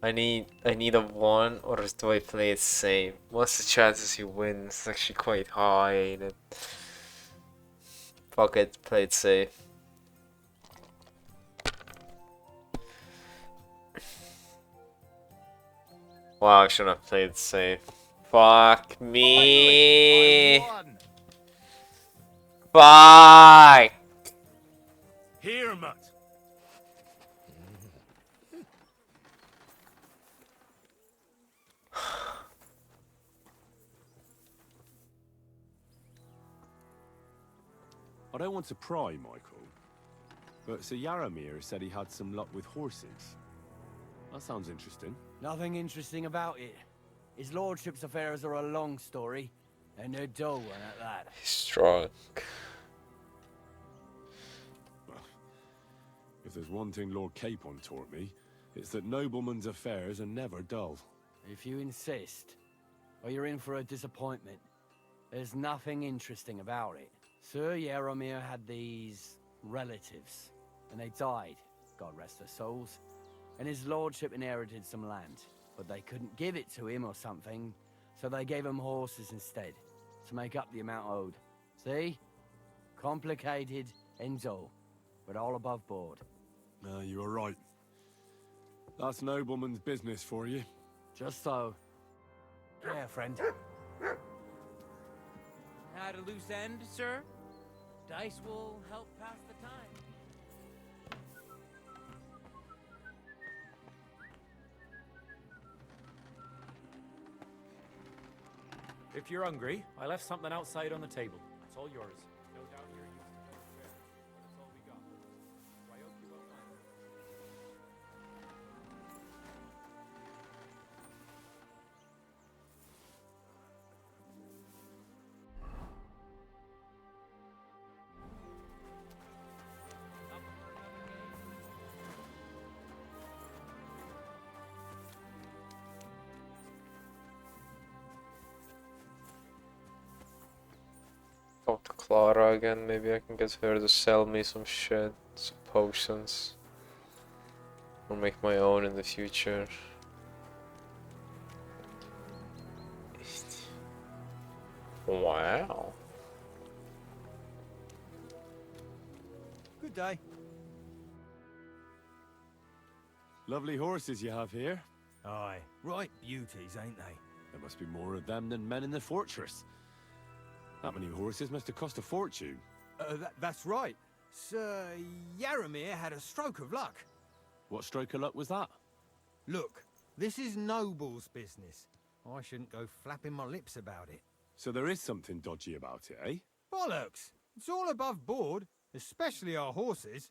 I need a 1, or do I play it safe? What's the chances he wins? It's actually quite high, ain't it? Fuck it, play it safe. Wow, I shouldn't have played it safe. Fuck me. Fuck. Here, Mutt. I don't want to pry, Michael, but Sir Yaramir said he had some luck with horses. That sounds interesting. Nothing interesting about it. His lordship's affairs are a long story, and they're dull one at that. He's strong. If there's one thing Lord Capon taught me, it's that noblemen's affairs are never dull. If you insist, or you're in for a disappointment. There's nothing interesting about it. Sir Yaramir had these relatives, and they died, God rest their souls. And his lordship inherited some land, but they couldn't give it to him or something, so they gave him horses instead, to make up the amount owed. See? Complicated and dull, but all above board. You were right. That's nobleman's business for you. Just so. Yeah, friend. at a loose end, sir? Dice will help pass the time. If you're hungry, I left something outside on the table. It's all yours. No doubt you're used to being fair, but it's all we got. So I hope you won't mind. Talk to Clara again, maybe I can get her to sell me some shit, some potions. Or make my own in the future. Wow. Good day. Lovely horses you have here. Aye, right beauties, ain't they? There must be more of them than men in the fortress. That many horses must have cost a fortune. That's right. Sir Yaramir had a stroke of luck. What stroke of luck was that? Look, this is Noble's business. I shouldn't go flapping my lips about it. So there is something dodgy about it, eh? Bollocks! It's all above board, especially our horses.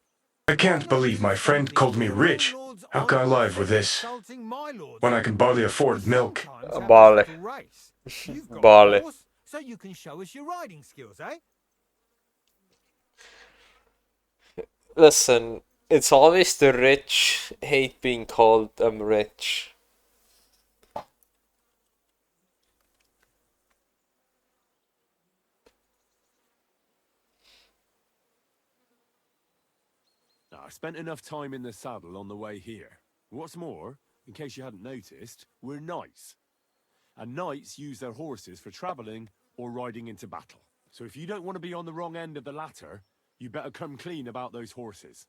I can't believe my friend called me rich. How can I live with this? When I can barely afford milk. Barley. Barley. So you can show us your riding skills, eh? Listen, it's always the rich hate being called rich. I spent enough time in the saddle on the way here. What's more, in case you hadn't noticed, we're knights. And knights use their horses for travelling or riding into battle. So if you don't want to be on the wrong end of the latter, you better come clean about those horses.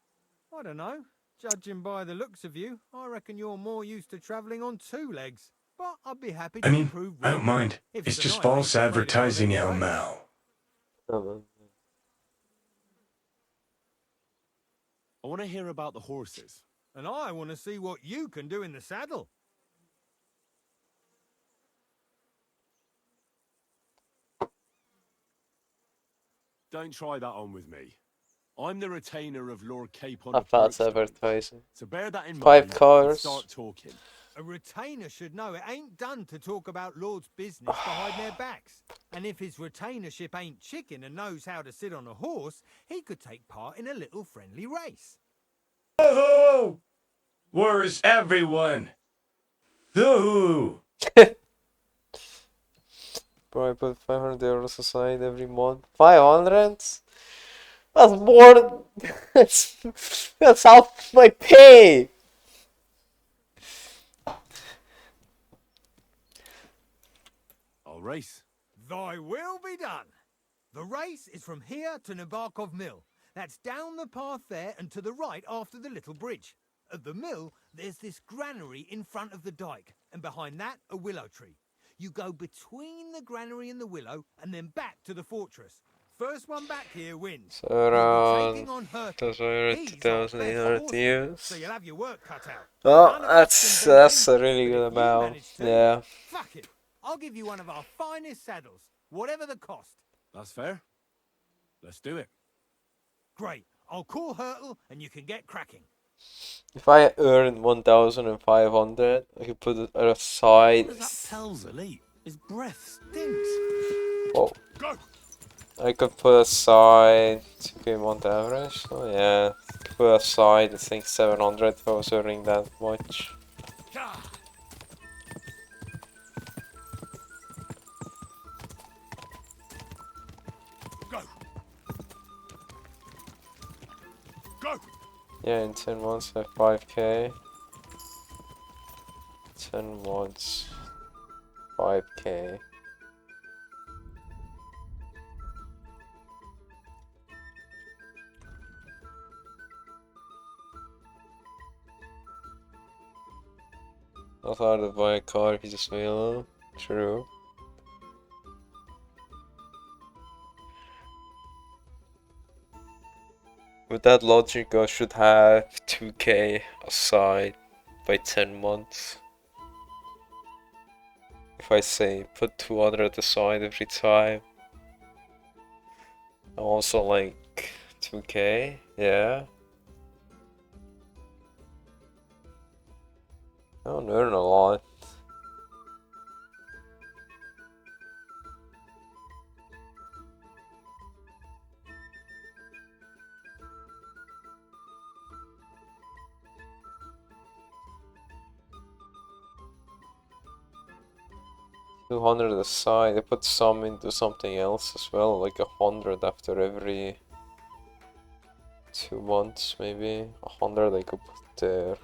I don't know. Judging by the looks of you, I reckon you're more used to travelling on two legs. But I'd be happy to prove I don't mind. It's just false advertising, El Mal. I want to hear about the horses. And I want to see what you can do in the saddle. Don't try that on with me. I'm the retainer of Lord Capon of False Brookstone. advertising. So bear that in 5 mind and cars. start talking. A retainer should know it ain't done to talk about lords' business behind their backs. And if his retainership ain't chicken and knows how to sit on a horse, he could take part in a little friendly race. Oh! Where's everyone? Who? Bro, I put 500 euros aside every month. 500? That's more than... that's half my pay! I'll race. Thy will be done. The race is from here to Nabokov Mill. That's down the path there and to the right after the little bridge. At the mill, there's this granary in front of the dike, and behind that, a willow tree. You go between the granary and the willow, and then back to the fortress. First one back here wins. So around Taking on Hurtle. 2,800 years. So you'll have your work cut out. Oh, that's a really good amount. Yeah. Fuck it. I'll give you one of our finest saddles, whatever the cost. That's fair. Let's do it. Great. I'll call Hurtle, and you can get cracking. If I earn 1,500, I could put it aside. What does that Pelzer eat? His breath stinks. Oh. I could put aside 2k month average. So yeah, put aside I think 700 if I was earning that much. Go. Go. Yeah, in 10 months I have 5k. 10 months, 5k. Not hard to buy a car if you just mail. True. With that logic, I should have 2k aside by 10 months. If I say put 200 aside every time. Also like 2k, yeah. I don't earn a lot. $200 aside. I put some into something else as well, like 100 after every 2 months, maybe 100 I could put there.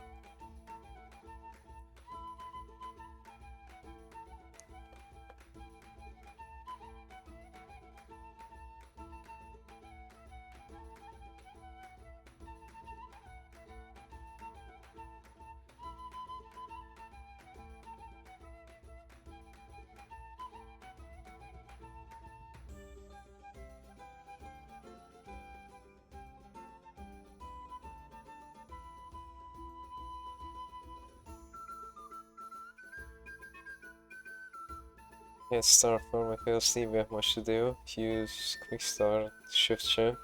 Yeah, start for my PLC, we have much to do. Use quick start, shift shift.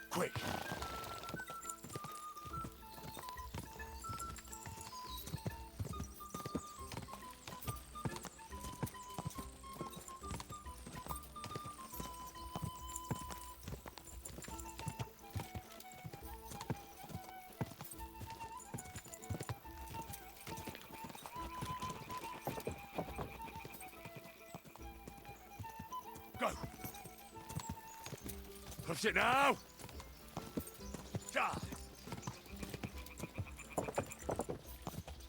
Quick! Go! Push it now!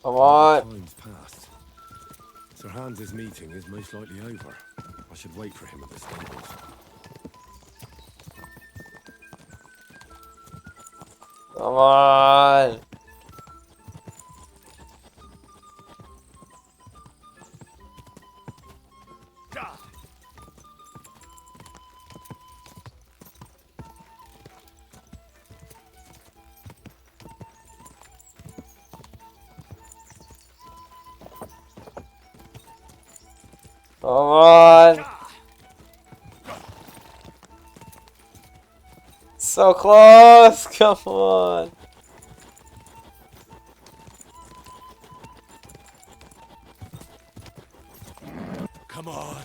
Come on! Time's passed. Sir Hans's meeting is most likely over. I should wait for him at the stables. Come on! Come on! So close! Come on! Come on!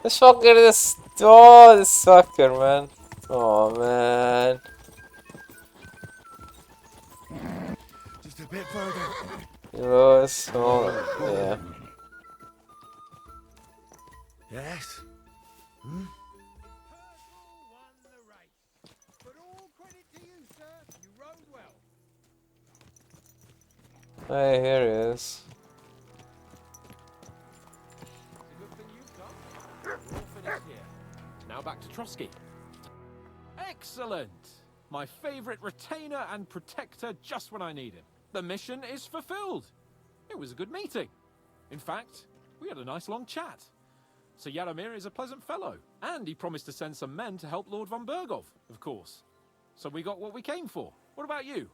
This fucker is... Oh, this sucker, man. Oh, man. Just a bit further. Lewis, oh, yeah. Yes? Hmm? Hey, here he is. Now back to Trotsky. Excellent! My favorite retainer and protector just when I need him. The mission is fulfilled. It was a good meeting. In fact, we had a nice long chat. Sir Yaromir is a pleasant fellow, and he promised to send some men to help Lord von Bergov, of course. So we got what we came for. What about you?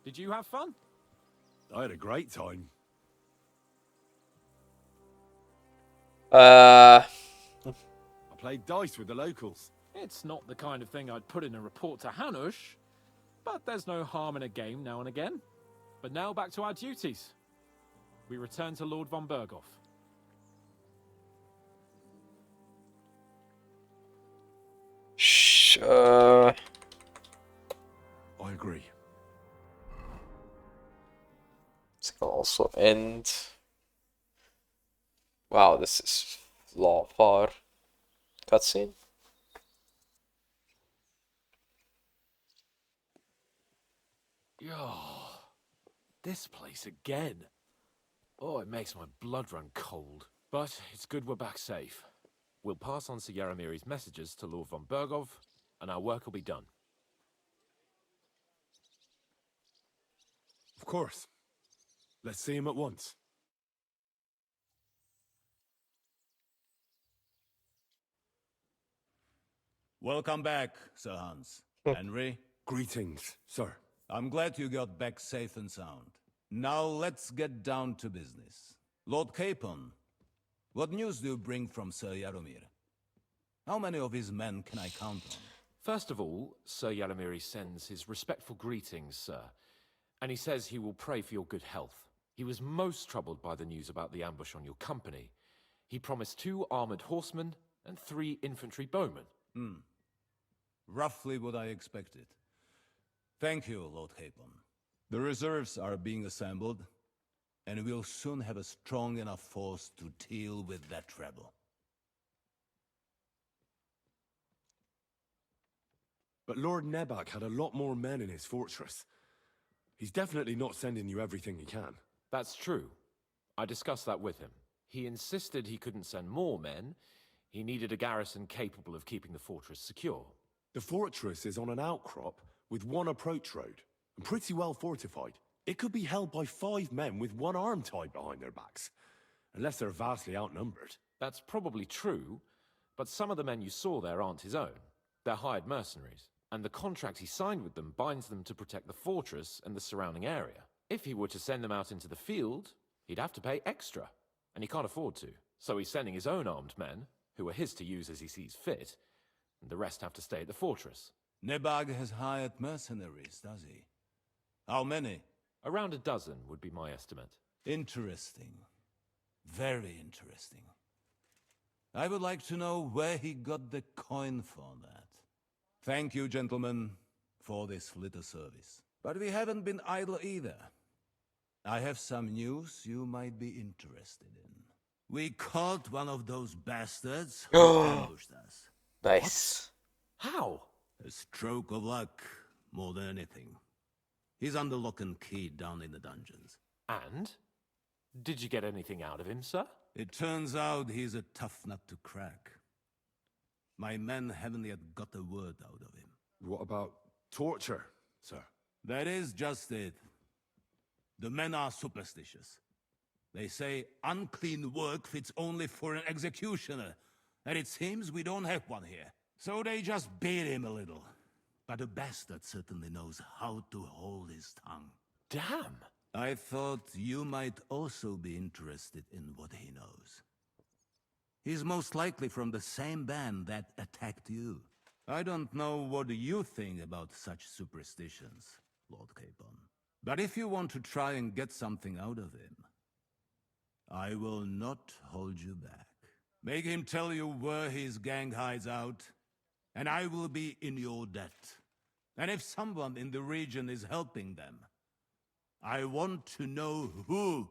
Did you have fun? I had a great time. I played dice with the locals. It's not the kind of thing I'd put in a report to Hanush, but there's no harm in a game now and again. But now back to our duties. We return to Lord von Bergov. I agree. This can also end. Wow, this is far. Cutscene. This place again. Oh, it makes my blood run cold. But it's good we're back safe. We'll pass on Sir Yaromir's messages to Lord von Bergov, and our work will be done. Of course. Let's see him at once. Welcome back, Sir Hans. Henry? Greetings, sir. I'm glad you got back safe and sound. Now let's get down to business. Lord Capon, what news do you bring from Sir Yaromir? How many of his men can I count on? First of all, Sir Yaromir sends his respectful greetings, sir. And he says he will pray for your good health. He was most troubled by the news about the ambush on your company. He promised 2 armored horsemen and 3 infantry bowmen. Roughly what I expected. Thank you, Lord Capon. The reserves are being assembled, and we'll soon have a strong enough force to deal with that rebel. But Lord Nebak had a lot more men in his fortress. He's definitely not sending you everything he can. That's true. I discussed that with him. He insisted he couldn't send more men. He needed a garrison capable of keeping the fortress secure. The fortress is on an outcrop with 1 approach road, and pretty well fortified. It could be held by 5 men with 1 arm tied behind their backs, unless they're vastly outnumbered. That's probably true, but some of the men you saw there aren't his own. They're hired mercenaries, and the contract he signed with them binds them to protect the fortress and the surrounding area. If he were to send them out into the field, he'd have to pay extra, and he can't afford to. So he's sending his own armed men, who are his to use as he sees fit, and the rest have to stay at the fortress. Nebag has hired mercenaries, does he? How many? Around a dozen would be my estimate. Interesting. Very interesting. I would like to know where he got the coin for that. Thank you, gentlemen, for this little service. But we haven't been idle either. I have some news you might be interested in. We caught one of those bastards who ambushed us. Nice. How? A stroke of luck, more than anything. He's under lock and key down in the dungeons. And? Did you get anything out of him, sir? It turns out he's a tough nut to crack. My men haven't yet got a word out of him. What about torture, sir? That is just it. The men are superstitious. They say unclean work fits only for an executioner, and it seems we don't have one here. So they just beat him a little. But the bastard certainly knows how to hold his tongue. Damn! I thought you might also be interested in what he knows. He's most likely from the same band that attacked you. I don't know what you think about such superstitions, Lord Capon. But if you want to try and get something out of him, I will not hold you back. Make him tell you where his gang hides out, and I will be in your debt. And if someone in the region is helping them, I want to know who.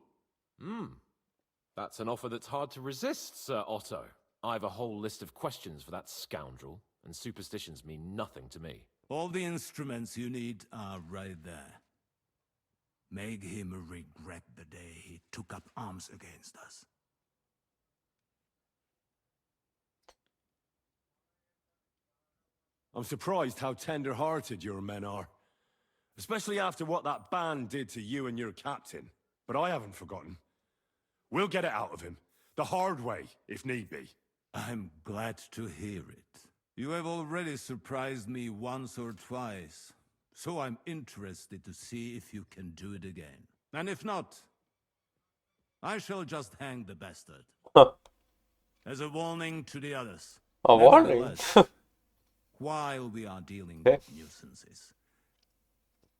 That's an offer that's hard to resist, Sir Otto. I've a whole list of questions for that scoundrel, and superstitions mean nothing to me. All the instruments you need are right there. Make him regret the day he took up arms against us. I'm surprised how tender-hearted your men are. Especially after what that band did to you and your captain. But I haven't forgotten. We'll get it out of him. The hard way, if need be. I'm glad to hear it. You have already surprised me once or twice, so I'm interested to see if you can do it again. And if not, I shall just hang the bastard. As a warning to the others. A warning? While we are dealing with nuisances,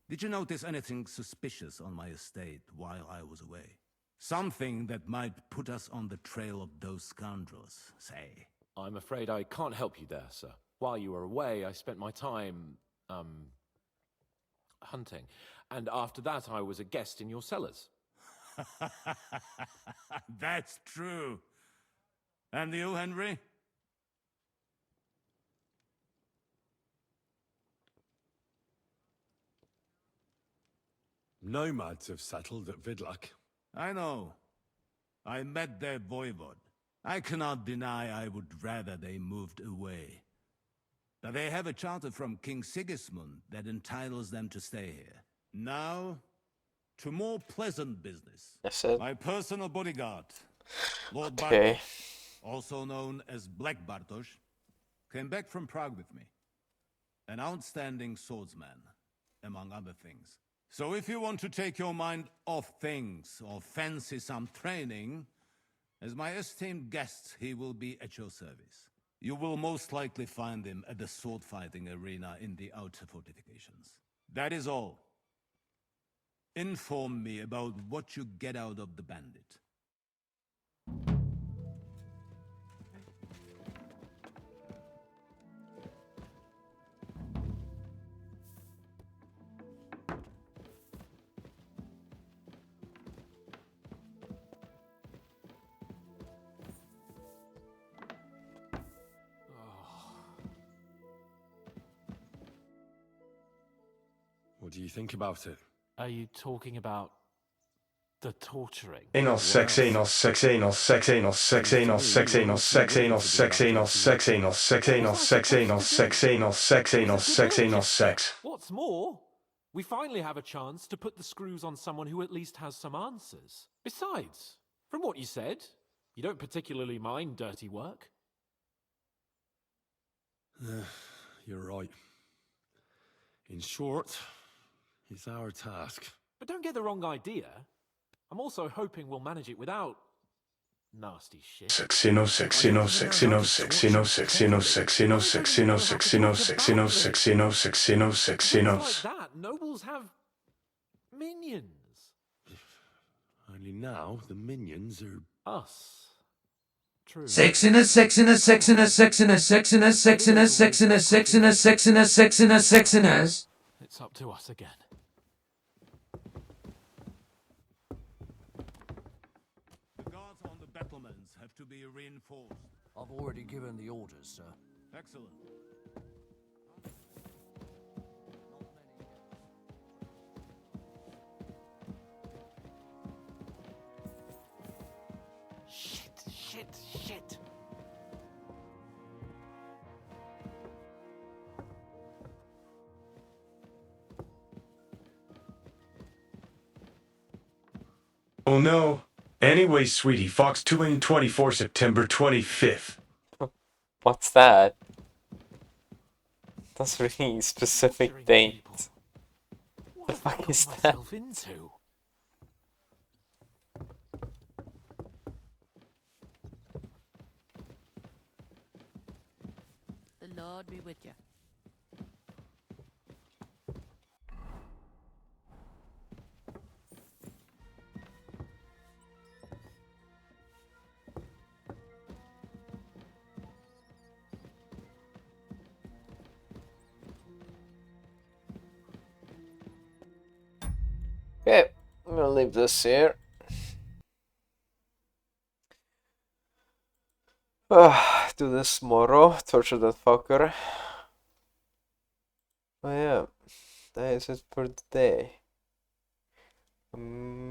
did you notice anything suspicious on my estate while I was away? Something that might put us on the trail of those scoundrels, say. I'm afraid I can't help you there, sir. While you were away, I spent my time, hunting. And after that, I was a guest in your cellars. That's true. And you, Henry? nomads have settled at Vidlak. I know. I met their voivod. I cannot deny I would rather they moved away. But they have a charter from King Sigismund that entitles them to stay here. Now, to more pleasant business. Yes, sir. My personal bodyguard, Lord Okay. Bartosz, also known as Black Bartosz, came back from Prague with me. An outstanding swordsman, among other things. So if you want to take your mind off things or fancy some training, as my esteemed guest, he will be at your service. You will most likely find him at the sword-fighting arena in the outer fortifications. That is all. Inform me about what you get out of the bandit. What do you think about it? Are you talking about the torturing? Anal sex, anal sex, anal sex, anal sex, anal sex, anal sex, anal sex, anal sex, anal sex, anal sex, anal sex, anal sex, anal sex, anal sex. What's more, we finally have a chance to put the screws on someone who at least has some answers. Besides, from what you said, you don't particularly mind dirty work. You're right. In short, it's our task. But don't get the wrong idea. I'm also hoping we'll manage it without nasty shit. Sexino, sexino, sexino, sexino, sexino, sexino, sexino, sexino, sexino, sexino, sexino, sexino. Like that, nobles have minions. Only now the minions are us. True. Sexiness, sexiness, sexiness, sexiness, sexiness, sexiness, sexiness, sexiness, sexiness, sexiness, sexiness. It's up to us again. The guards on the battlements have to be reinforced. I've already given the orders, sir. Excellent. Shit. Oh no. Anyway, sweetie, Fox 2 in 24 September 25th. What's that? That's a really specific date. The fuck is that? Into? The Lord be with you. Okay, I'm gonna leave this here. Do this tomorrow, torture that fucker. Oh yeah, that is it for today.